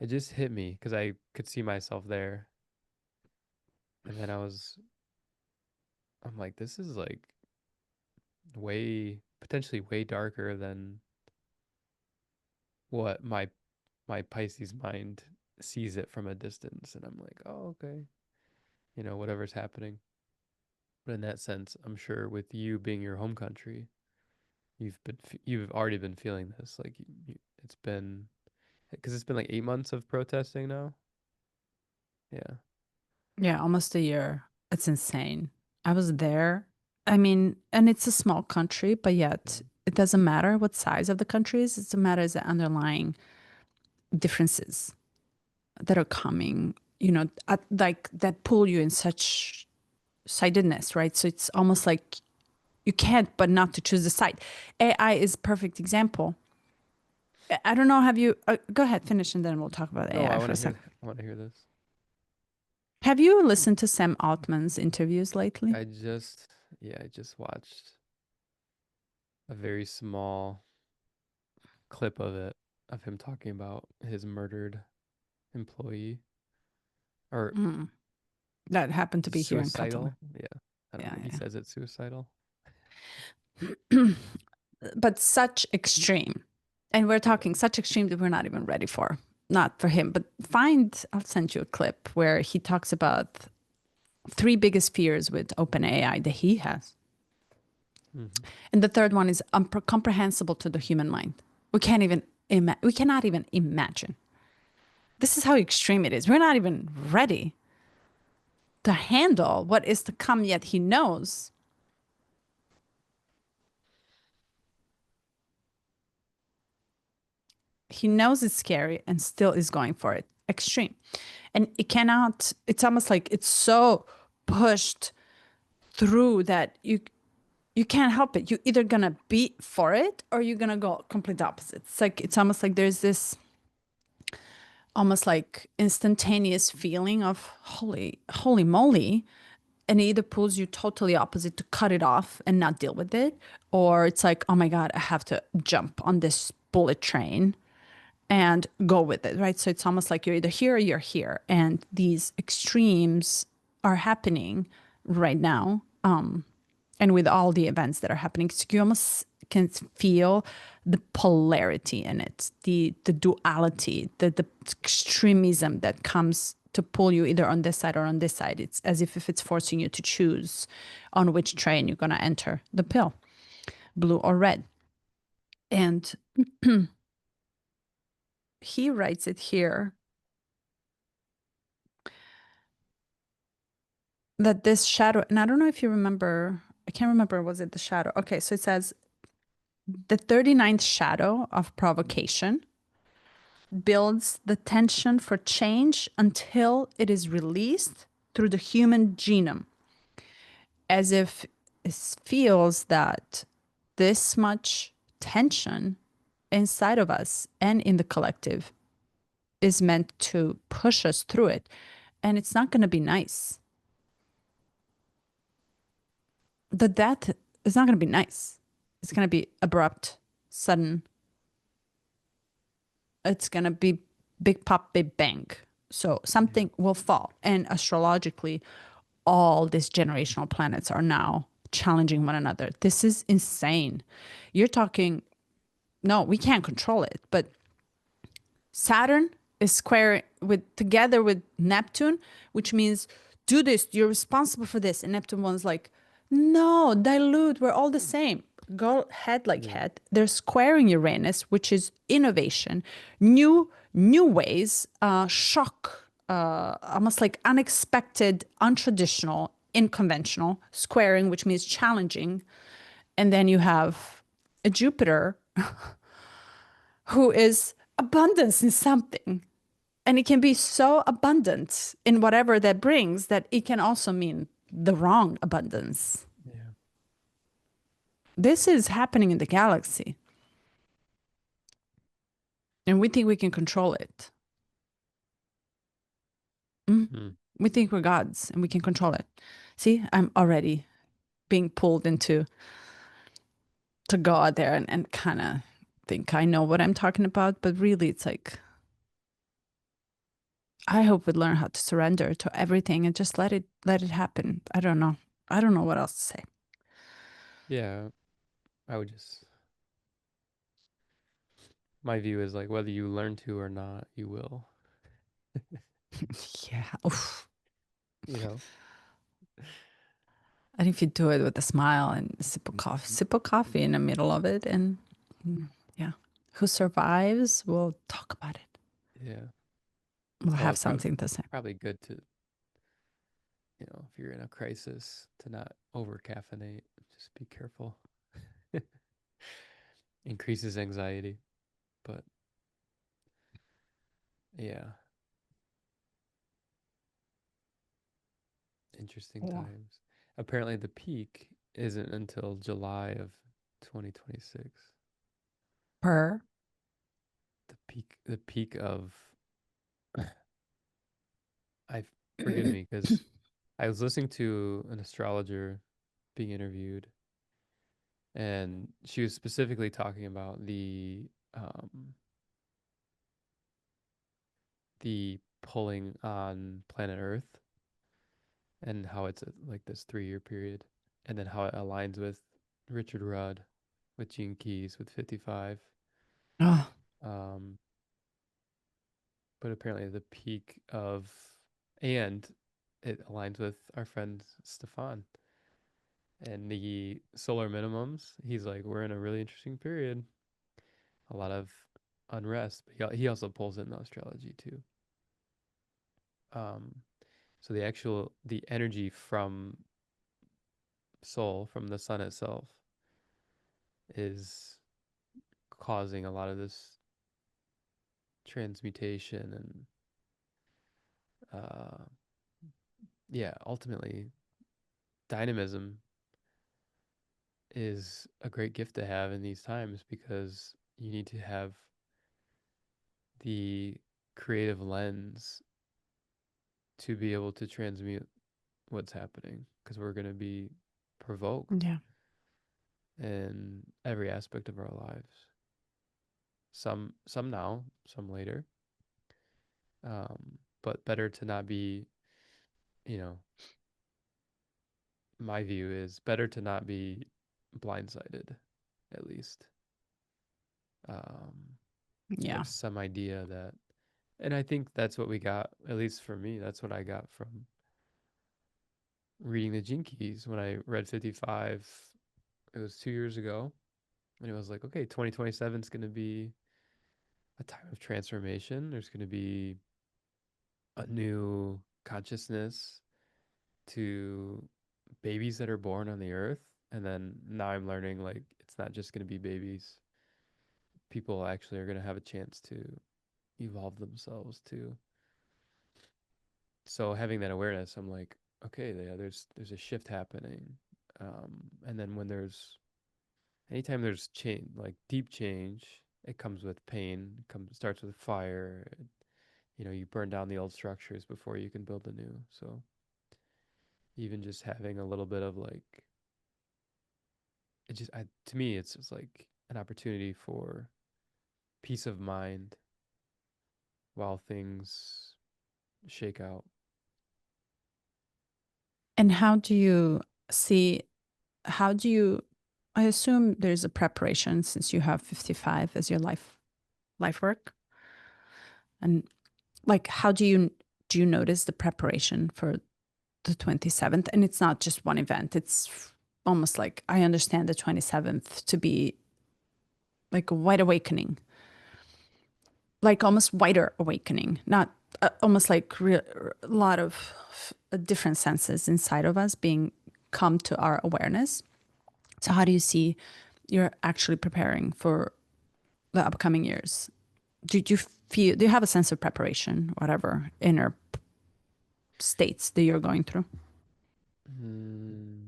it just hit me because I could see myself there. And then I'm like, this is like potentially way darker than what my Pisces mind sees it from a distance. And I'm like, oh, okay, whatever's happening. But in that sense, I'm sure with you being your home country, you've already been feeling this. Like it's been because it's been like 8 months of protesting now. Yeah. Yeah, almost a year. It's insane. I was there. I mean, and it's a small country, but yet Yeah. it doesn't matter what size of the country is. It matters the underlying differences that are coming, like that pull you in such sidedness, right? So it's almost like you can't but not to choose the side. AI is a perfect example. I don't know. Have you, go ahead, finish, and then we'll talk about No, AI for a sec. I want to hear this. Have you listened to Sam Altman's interviews lately? I just yeah, I just watched a very small clip of it of him talking about his murdered employee or Mm, that happened to be here in Catalan. suicidal. Yeah. I don't Yeah, know. He says it's suicidal. yeah. But such extreme. And we're Yeah. talking such extreme that we're not even ready for. Not for him, but I'll send you a clip where he talks about three biggest fears with OpenAI that he has. Hmm. And the third one is incomprehensible to the human mind. We cannot even imagine. This is how extreme it is. We're not even ready to handle what is to come, yet he knows. He knows it's scary and still is going for it. Extreme. And it's almost like it's so pushed through that you can't help it. You're either gonna be for it or you're gonna go complete opposite. It's almost like there's this almost like instantaneous feeling of holy moly, and it either pulls you totally opposite to cut it off and not deal with it, or it's like, oh my god, I have to jump on this bullet train and go with it, right? So it's almost like you're either here or you're here, and these extremes are happening right now. And with all the events that are happening, so you almost can feel the polarity in it, the duality, the extremism that comes to pull you either on this side or on this side. It's as if it's forcing you to choose on which train you're going to enter the pill, blue or red. And he writes it here that this shadow, and I don't know if you remember, I can't remember, was it the shadow? Okay, so it says the 39th shadow of provocation builds the tension for change until it is released through the human genome, as if it feels that this much tension inside of us and in the collective is meant to push us through it. And it's not going to be nice. The death is not going to be nice. It's going to be abrupt, sudden. It's going to be big pop, big bang. So Yeah. something will fall. And astrologically, all these generational planets are now challenging one another. This is insane. You're talking, no, we can't control it, but Saturn is square with together with Neptune, which means do this. You're responsible for this. And Neptune one's like, no, dilute. We're all the same. Go head like Yeah. head. They're squaring Uranus, which is innovation, new ways, shock, almost like unexpected, untraditional, unconventional. Squaring, which means challenging. And then you have a Jupiter who is abundance in something. And it can be so abundant in whatever that brings that it can also mean the wrong abundance. Yeah. This is happening in the galaxy, and we think we can control it. Mm. Hmm. We think we're gods and we can control it. See, I'm already being pulled into to go out there and kind of think I know what I'm talking about, but really it's like I hope we learn how to surrender to everything and just let it happen. I don't know. I don't know what else to say. Yeah. I would just, my view is like whether you learn to or not, you will, Yeah. Oof. you know? And if you do it with a smile and sip of coffee in the middle of it, and yeah, who survives, we'll talk about it. Yeah. We'll Well, have it's probably something to say. probably good to, if you're in a crisis, to not over caffeinate. Just be careful. Increases anxiety, but yeah, interesting Yeah. times. Apparently, the peak isn't until July of 2026. Per. The peak of I forgive me because I was listening to an astrologer being interviewed, and she was specifically talking about the pulling on planet Earth and how it's like this 3 year period, and then how it aligns with Richard Rudd, with Gene Keys, with 55. Oh, Um, but apparently the peak of, and it aligns with our friend Stefan and the solar minimums. He's like, we're in a really interesting period, a lot of unrest. But he also pulls in astrology too. Um, so the energy from soul, from the sun itself, is causing a lot of this transmutation and uh yeah, ultimately dynamism is a great gift to have in these times because you need to have the creative lens to be able to transmute what's happening because we're going to be provoked yeah. in every aspect of our lives. Some now, some later. But better to not be, you know, my view is better to not be blindsided, at least. Um, Yeah. have some idea that, and I think that's what we got, at least for me, that's what I got from reading the Gene Keys when I read 55. It was 2 years ago. And it was like, okay, 2027 is going to be a time of transformation. There's going to be a new consciousness to babies that are born on the earth. And then now I'm learning like it's not just going to be babies. People actually are going to have a chance to evolve themselves too. So having that awareness, I'm like, okay, yeah, there's a shift happening. And then when there's anytime there's change, like deep change, it comes with pain. It comes starts with fire. you burn down the old structures before you can build the new. So even just having a little bit of like, to me, it's just like an opportunity for peace of mind while things shake out. And how do you see, how do you, I assume there's a preparation since you have 55 as your life work. And like, how do you notice the preparation for the 27th? And it's not just one event. It's almost like I understand the 27th to be like a white awakening, like almost wider awakening, not almost like a lot of different senses inside of us being come to our awareness. So how do you see you're actually preparing for the upcoming years? Do you feel, do you have a sense of preparation, whatever inner states that you're going through? Mm,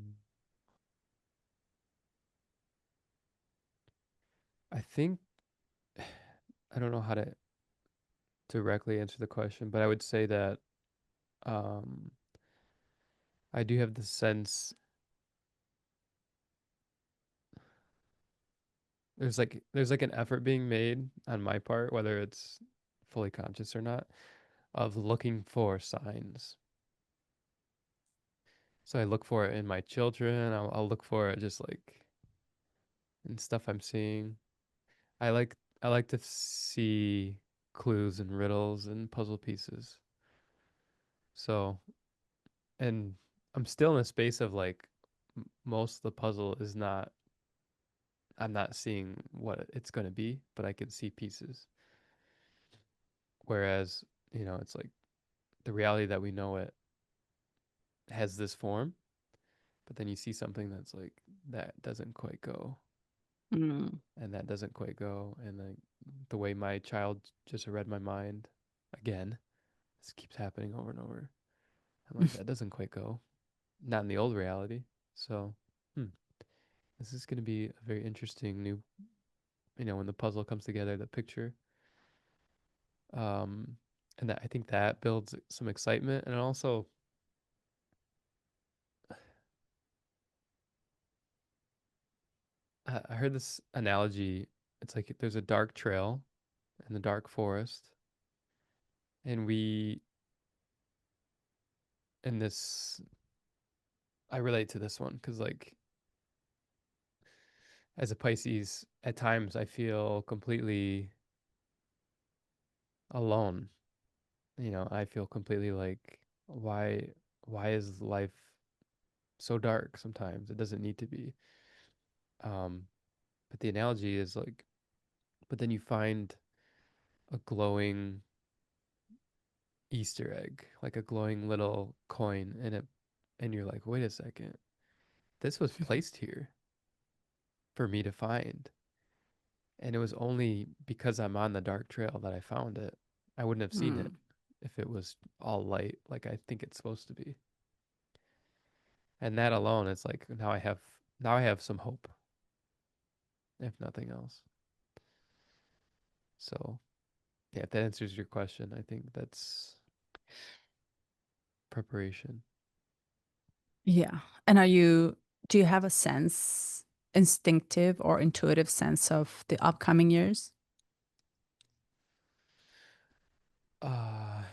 I think I don't know how to directly answer the question, but I would say that um, I do have the sense there's like an effort being made on my part, whether it's fully conscious or not, of looking for signs. So I look for it in my children. I'll look for it just like in stuff I'm seeing. I like I like to see clues and riddles and puzzle pieces. So, and I'm still in a space of like most of the puzzle is not I'm not seeing what it's going to be, but I can see pieces. Whereas, it's like the reality that we know it has this form, but then you see something that's like that doesn't quite go, Mm. and that doesn't quite go, and like the way my child just read my mind again, this keeps happening over and over. I'm like, that doesn't quite go, not in the old reality. So, hmm, this is going to be a very interesting new, when the puzzle comes together, the picture. Um, and that I think that builds some excitement, and also I heard this analogy. It's like there's a dark trail in the dark forest, and we in this I relate to this one because like as a Pisces, at times I feel completely alone. I feel completely like why is life so dark sometimes? It doesn't need to be. Um, but the analogy is like, but then you find a glowing Easter egg, like a glowing little coin, and you're like, wait a second, this was placed here for me to find. And it was only because I'm on the dark trail that I found it. I wouldn't have seen it Mm. if it was all light like I think it's supposed to be. And that alone, it's like now I have some hope, if nothing else. So yeah, if that answers your question, I think that's preparation. Yeah. And do you have a sense, instinctive or intuitive sense of the upcoming years? Uh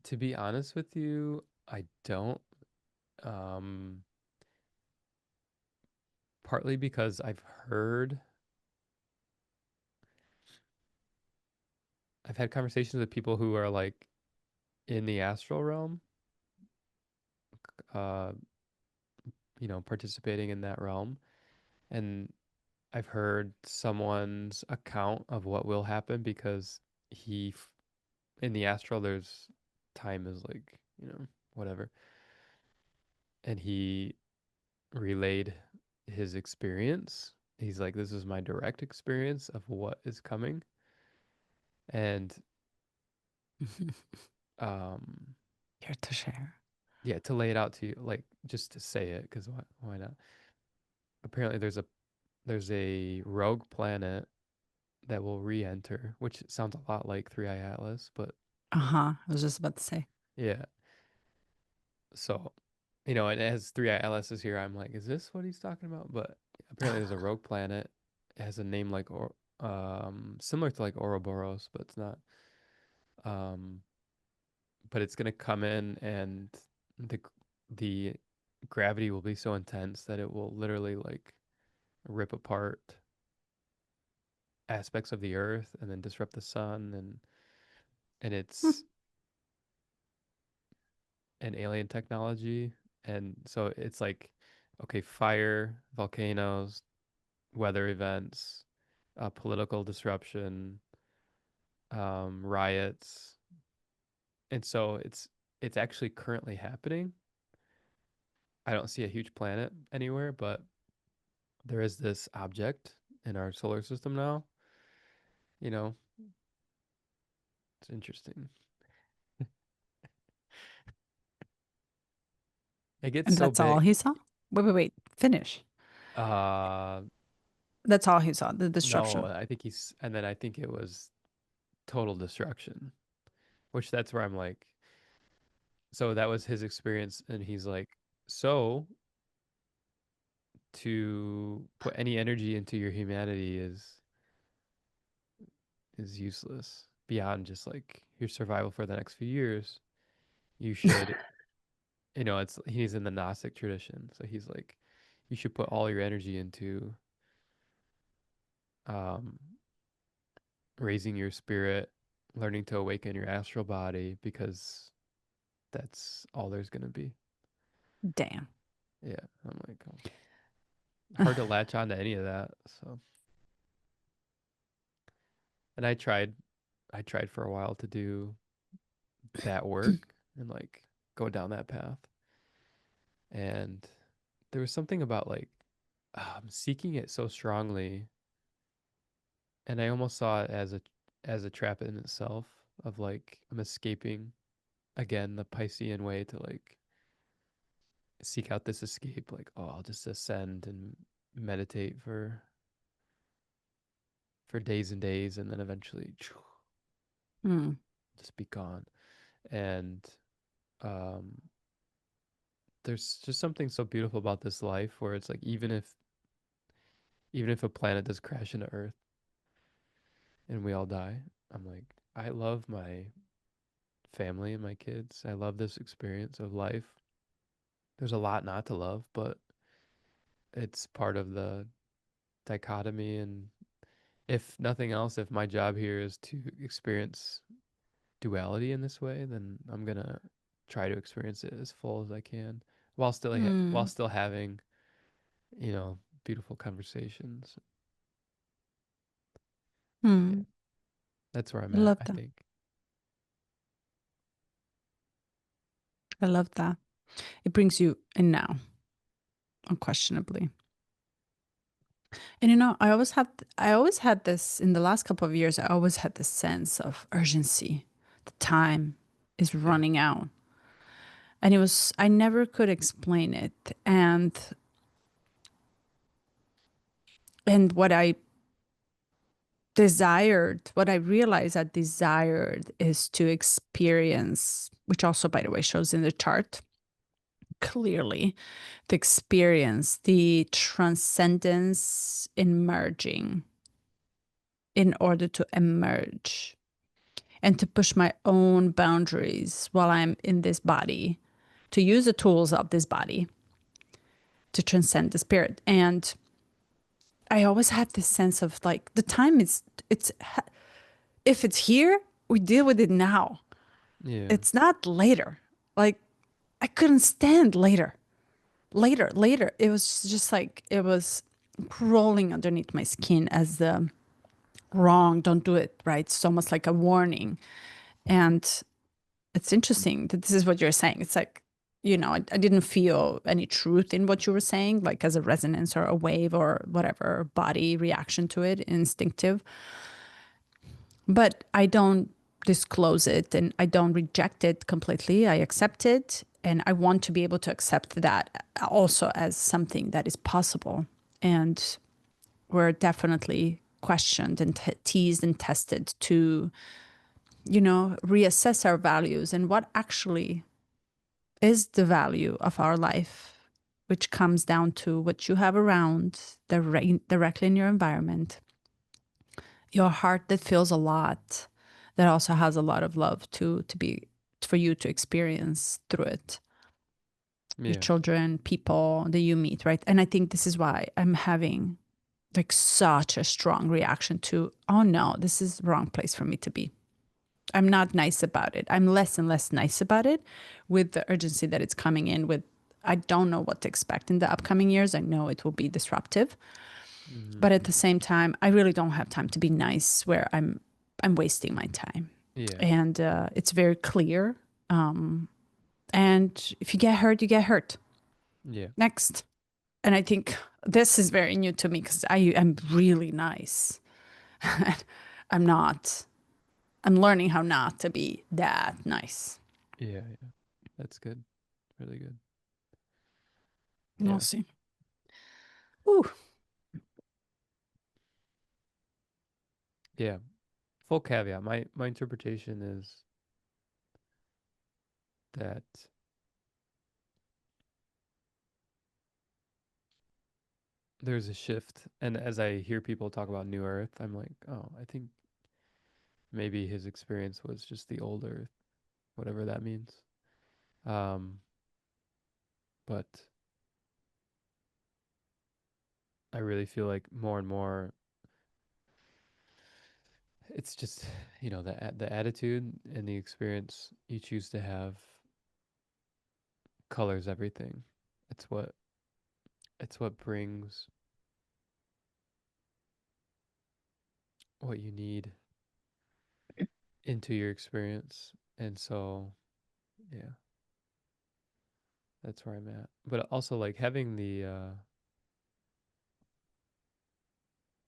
to be honest with you, I don't. Um Partly because I've had conversations with people who are like in the astral realm, uh, participating in that realm. And I've heard someone's account of what will happen because in the astral, there's time is like, whatever. And he relayed his experience. He's like, this is my direct experience of what is coming. And, um, Here to share. yeah, to lay it out to you, like just to say it, because why not? Apparently, there's a rogue planet that will re-enter, which sounds a lot like Three Eye Atlas, but Uh-huh. I was just about to say. Yeah. So, and it has three LSs here. I'm like, is this what he's talking about? But apparently there's a rogue planet. It has a name like or similar to like Ouroboros, but it's not. Um, but it's gonna come in and the the gravity will be so intense that it will literally like rip apart aspects of the earth and then disrupt the sun and Hmm. it's an alien technology. And so it's like, okay, fire, volcanoes, weather events, political disruption, riots. And so it's actually currently happening. I don't see a huge planet anywhere, but there is this object in our solar system now. You know, it's interesting. It gets And so that's all big. he saw? Wait, wait, wait. Finish. Uh, That's all he saw, the no, destruction. I think and then I think it was total destruction, which that's where I'm like, so that was his experience. And he's like, so to put any energy into your humanity is useless beyond just like your survival for the next few years. You should, he's in the Gnostic tradition. So he's like, you should put all your energy into um, raising your spirit, learning to awaken your astral body, because that's all there's going to be. Damn. Yeah. I'm like, oh, hard to latch on to any of that. So, and I tried for a while to do that work and like go down that path. And there was something about like seeking it so strongly, and I almost saw it as a trap in itself of like I'm escaping again the Piscean way to like seek out this escape. Like, oh, I'll just ascend and meditate for days and days, and then eventually Hmm. just be gone. And um, there's just something so beautiful about this life where it's like even if a planet does crash into Earth and we all die, I'm like, I love my family and my kids. I love this experience of life. There's a lot not to love, but it's part of the dichotomy. And if nothing else, if my job here is to experience duality in this way, then I'm gonna try to experience it as full as I can, while Hmm. still having, beautiful conversations. Yeah, Hmm. that's where I'm I at, love I that. think. I love that. It brings you in now, unquestionably. And I always had this in the last couple of years, I always had this sense of urgency. The time is Yeah. running out. And I never could explain it. And what I realized I desired is to experience, which also, by the way, shows in the chart clearly, to experience the transcendence in merging in order to emerge and to push my own boundaries while I'm in this body, to use the tools of this body to transcend the spirit. And I always had this sense of like the time is, it's, if it's here, we deal with it now. Yeah. It's not later. Like I couldn't stand later. Later. It was just like it was crawling underneath my skin as the wrong, don't do it, right? It's almost like a warning. And it's interesting that this is what you're saying. It's like, I didn't feel any truth in what you were saying, like as a resonance or a wave or whatever body reaction to it, instinctive. But I don't disclose it and I don't reject it completely. I accept it. And I want to be able to accept that also as something that is possible. And we're definitely questioned and teased and tested to reassess our values and what actually is the value of our life, which comes down to what you have around directly in your environment, your heart that feels a lot, that also has a lot of love to be for you to experience through it. Your Yeah. children, people that you meet, right? And I think this is why I'm having like such a strong reaction to, oh no, this is the wrong place for me to be. I'm not nice about it. I'm less and less nice about it with the urgency that it's coming in with. I don't know what to expect in the upcoming years. I know it will be disruptive, Hmm. but at the same time, I really don't have time to be nice where I'm wasting my time. Yeah. And it's very clear. And if you get hurt, you get hurt. Yeah. Next. And I think this is very new to me because I am really nice. I'm not. I'm learning how not to be that nice. Yeah. Yeah. That's good. Really good. We'll Yeah. see. Ooh. Yeah. Full caveat. My interpretation is that there's a shift, and as I hear people talk about New Earth, I'm like, oh, I think maybe his experience was just the old Earth, whatever that means. Um, but I really feel like more and more, it's just the attitude and the experience you choose to have colors everything. It's what it's what brings what you need into your experience. And so, yeah, that's where I'm at. But also like having the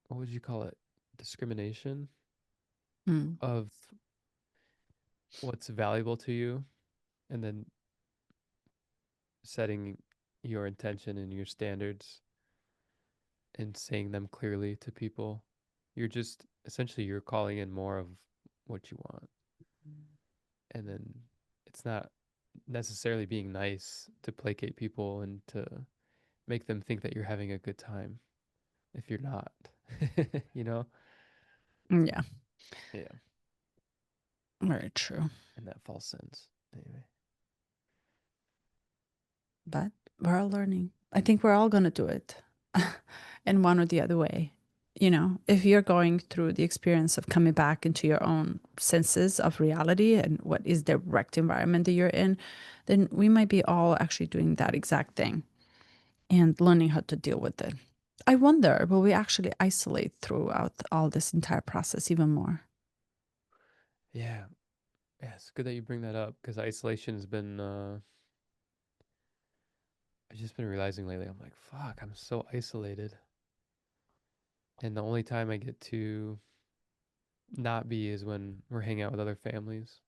what would you call it? Discrimination Mm. of what's valuable to you, and then setting your intention and your standards and saying them clearly to people. You're just essentially you're calling in more of what you want. And then it's not necessarily being nice to placate people and to make them think that you're having a good time if you're not. you know? Yeah, Yeah. very true. In that false sense. Anyway. But we're all learning. I think we're all going to do it in one or the other way. If you're going through the experience of coming back into your own senses of reality and what is the direct environment that you're in, then we might be all actually doing that exact thing and learning how to deal with it. I wonder, will we actually isolate throughout all this entire process even more? Yeah. Yeah, it's good that you bring that up because isolation has been I've just been realizing lately I'm like, fuck, I'm so isolated. And the only time I get to not be is when we're hanging out with other families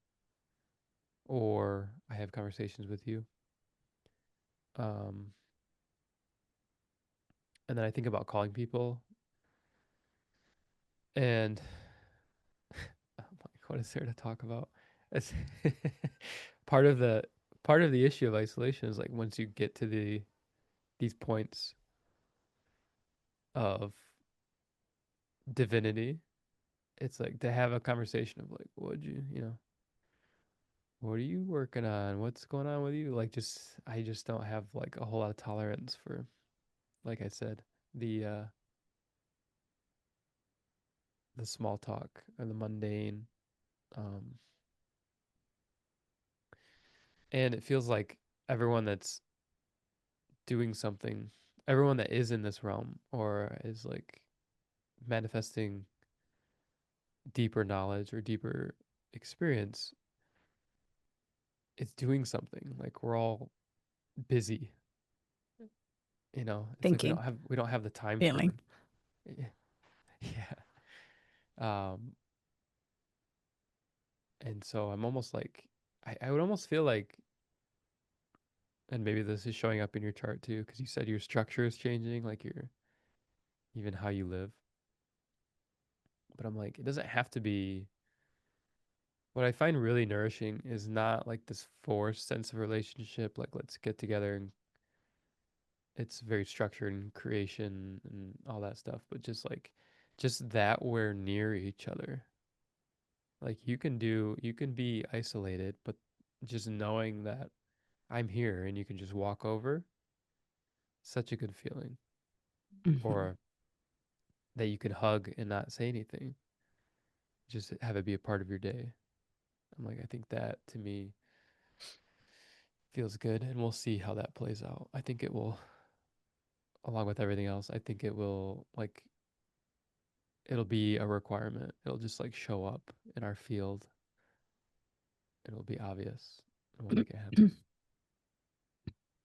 or I have conversations with you. Um, and then I think about calling people and I'm like, what is there to talk about? It's part of the part of the issue of isolation is like once you get to these points of divinity, it's like to have a conversation of like, what are you working on? What's going on with you? Like I just don't have like a whole lot of tolerance for, like I said, the uh the small talk or the mundane. Um and it feels like everyone that's doing something, everyone that is in this realm or is like manifesting deeper knowledge or deeper experience, it's doing something. Like we're all busy, It's like Thinking, we don't have the time feeling. for yeah. Um and so I'm almost like I would almost feel like, and maybe this is showing up in your chart too, because you said your structure is changing, like your even how you live. But I'm like, it doesn't have to be what I find really nourishing is not like this forced sense of relationship, like let's get together and it's very structured and creation and all that stuff, but just that we're near each other. Like you can be isolated, but just knowing that I'm here and you can just walk over, such a good feeling. Mhm. Or that you can hug and not say anything, just have it be a part of your day. I'm like, I think that to me feels good, and we'll see how that plays out. I think it will, along with everything else, I think it will, like, it'll be a requirement. It'll just like show up in our field. It'll be obvious, and we'll make it happen.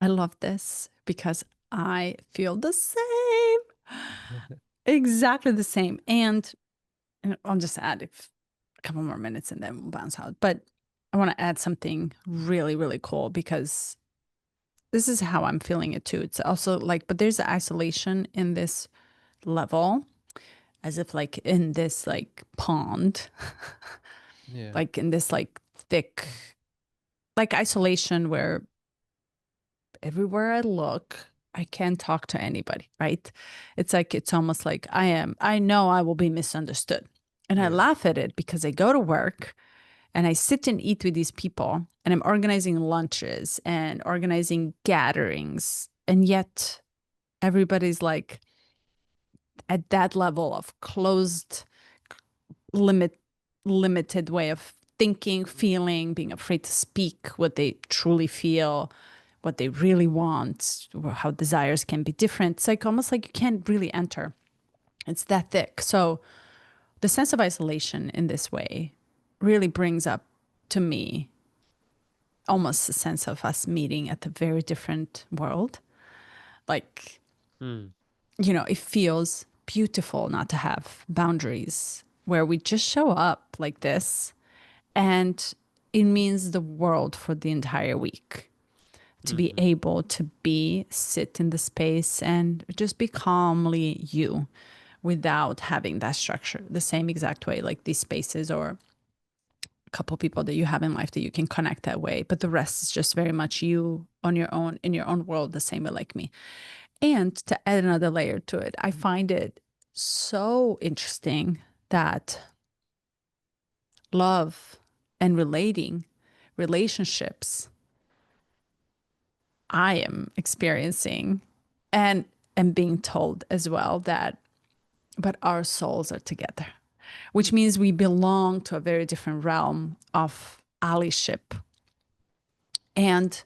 I love this because I feel the same. Exactly the same. And I'll just add if a couple more minutes and then we'll bounce out. But I want to add something really, really cool because this is how I'm feeling it too. It's also like, but there's isolation in this level, as if like in this like pond, Yeah. like in this like thick, like isolation where everywhere I look, I can't talk to anybody, right? It's like, it's almost like I know I will be misunderstood. And I Yeah. laugh at it because I go to work and I sit and eat with these people and I'm organizing lunches and organizing gatherings. And yet everybody's like at that level of closed, limit, limited way of thinking, feeling, being afraid to speak what they truly feel, what they really want, how desires can be different. It's like almost like you can't really enter. It's that thick. So the sense of isolation in this way really brings up to me almost a sense of us meeting at a very different world. Like, Hmm. it feels beautiful not to have boundaries where we just show up like this and it means the world for the entire week to be Mm-hmm. able to sit in the space and just be calmly you without having that structure the same exact way like these spaces or a couple people that you have in life that you can connect that way, but the rest is just very much you on your own in your own world the same way like me. And to add another layer to it, I find it so interesting that love and relationships I am experiencing and am being told as well that, but our souls are together, which means we belong to a very different realm of allyship. And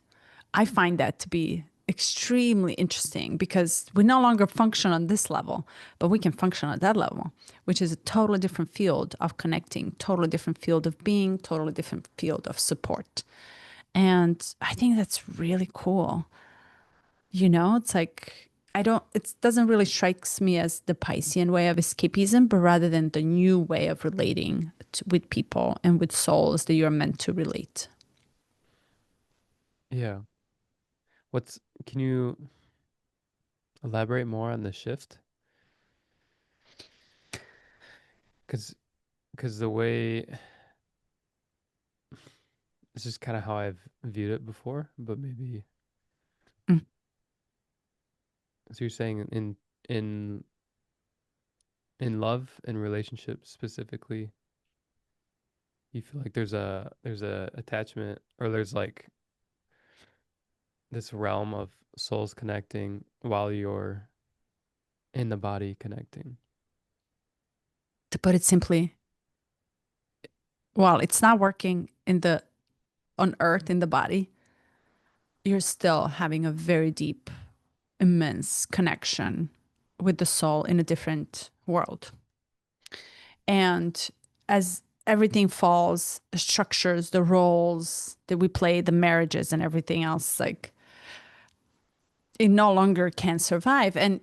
I find that to be extremely interesting because we no longer function on this level, but we can function at that level, which is a totally different field of connecting, totally different field of being, totally different field of support. And I think that's really cool. It's like it doesn't really strikes me as the Piscean way of escapism, but rather than the new way of relating with people and with souls that you're meant to relate. Yeah. What's Can you elaborate more on the shift? Because the way it's just kind of how I've viewed it before, but maybe Mm. so you're saying in in love and relationships specifically, you feel like there's a attachment, or there's like this realm of souls connecting while you're in the body connecting. To put it simply, while it's not working on earth in the body, you're still having a very deep, immense connection with the soul in a different world. And as everything falls, the structures, the roles that we play, the marriages and everything else, like it no longer can survive. And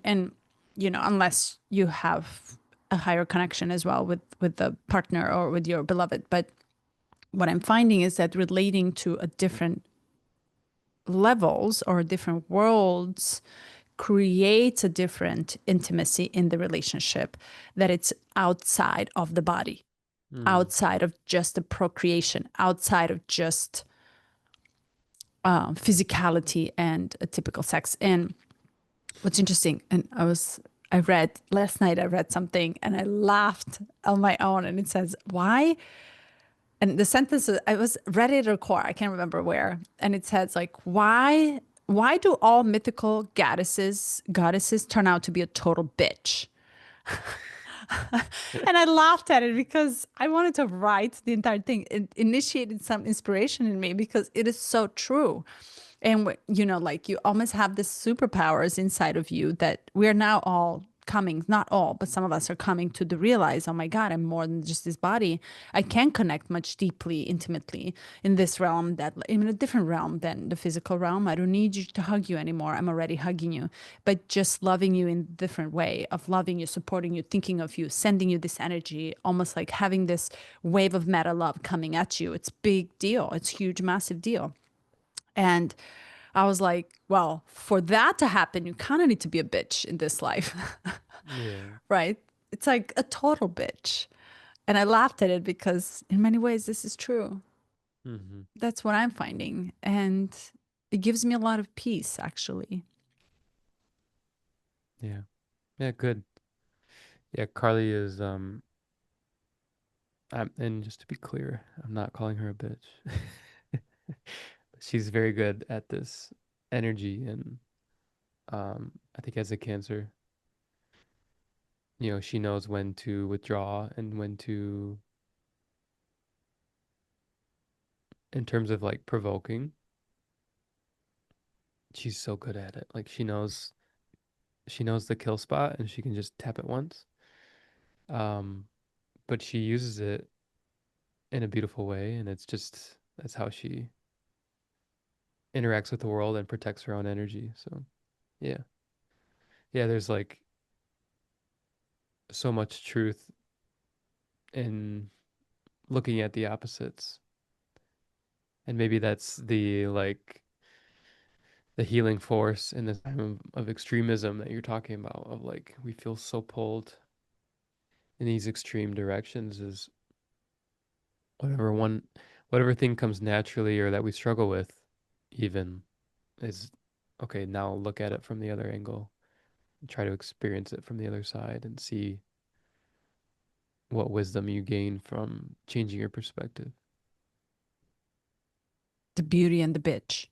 unless you have a higher connection as well with the partner or with your beloved. But what I'm finding is that relating to a different levels or different worlds creates a different intimacy in the relationship that it's outside of the body. Mm. outside of just the procreation, outside of just physicality and a typical sex. And what's interesting, and I read last night, I read something and I laughed on my own. And it says, why? And the sentence, I was ready to record, I can't remember where. And it says, like, why do all mythical goddesses turn out to be a total bitch? And I laughed at it because I wanted to write the entire thing. It initiated some inspiration in me because it is so true. And like you almost have this superpowers inside of you that we're now all coming, not all, but some of us are coming to the realize, oh my God, I'm more than just this body. I can connect much deeply, intimately in this realm, that in a different realm than the physical realm. I don't need you to hug you anymore. I'm already hugging you, but just loving you in a different way of loving you, supporting you, thinking of you, sending you this energy, almost like having this wave of meta love coming at you. It's big deal. It's huge, massive deal. And I was like, well, for that to happen, you kind of need to be a bitch in this life, Yeah. right? It's like a total bitch. And I laughed at it because, in many ways, this is true. Mm-hmm. That's what I'm finding. And it gives me a lot of peace, actually. Yeah. Yeah, good. Yeah, Carly is and just to be clear, I'm not calling her a bitch. She's very good at this energy and I think as a Cancer, she knows when to withdraw and when to, in terms of like provoking, she's so good at it. Like she knows the kill spot and she can just tap it once. Um, but she uses it in a beautiful way, and that's how she interacts with the world and protects her own energy. So yeah. Yeah, there's like so much truth in looking at the opposites. And maybe that's the healing force in this time of extremism that you're talking about, of like we feel so pulled in these extreme directions, is whatever one whatever thing comes naturally or that we struggle with even is okay. Now look at it from the other angle, try to experience it from the other side and see what wisdom you gain from changing your perspective. The beauty and the bitch.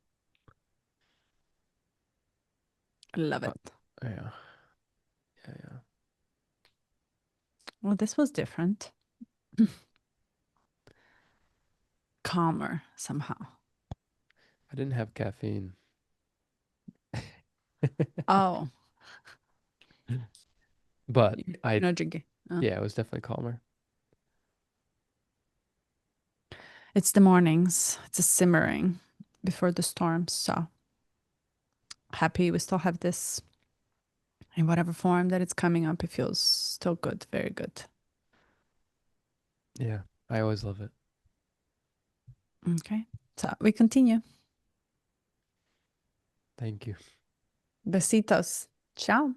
I love Uh, it. yeah, yeah, yeah. Well, this was different, calmer somehow. I didn't have caffeine. Oh, But you're I, not drinking. yeah, it was definitely calmer. It's the mornings. It's a simmering before the storms. So happy we still have this in whatever form that it's coming up. It feels still good, very good. Yeah, I always love it. Okay. So we continue. Thank you. Besitos. Ciao.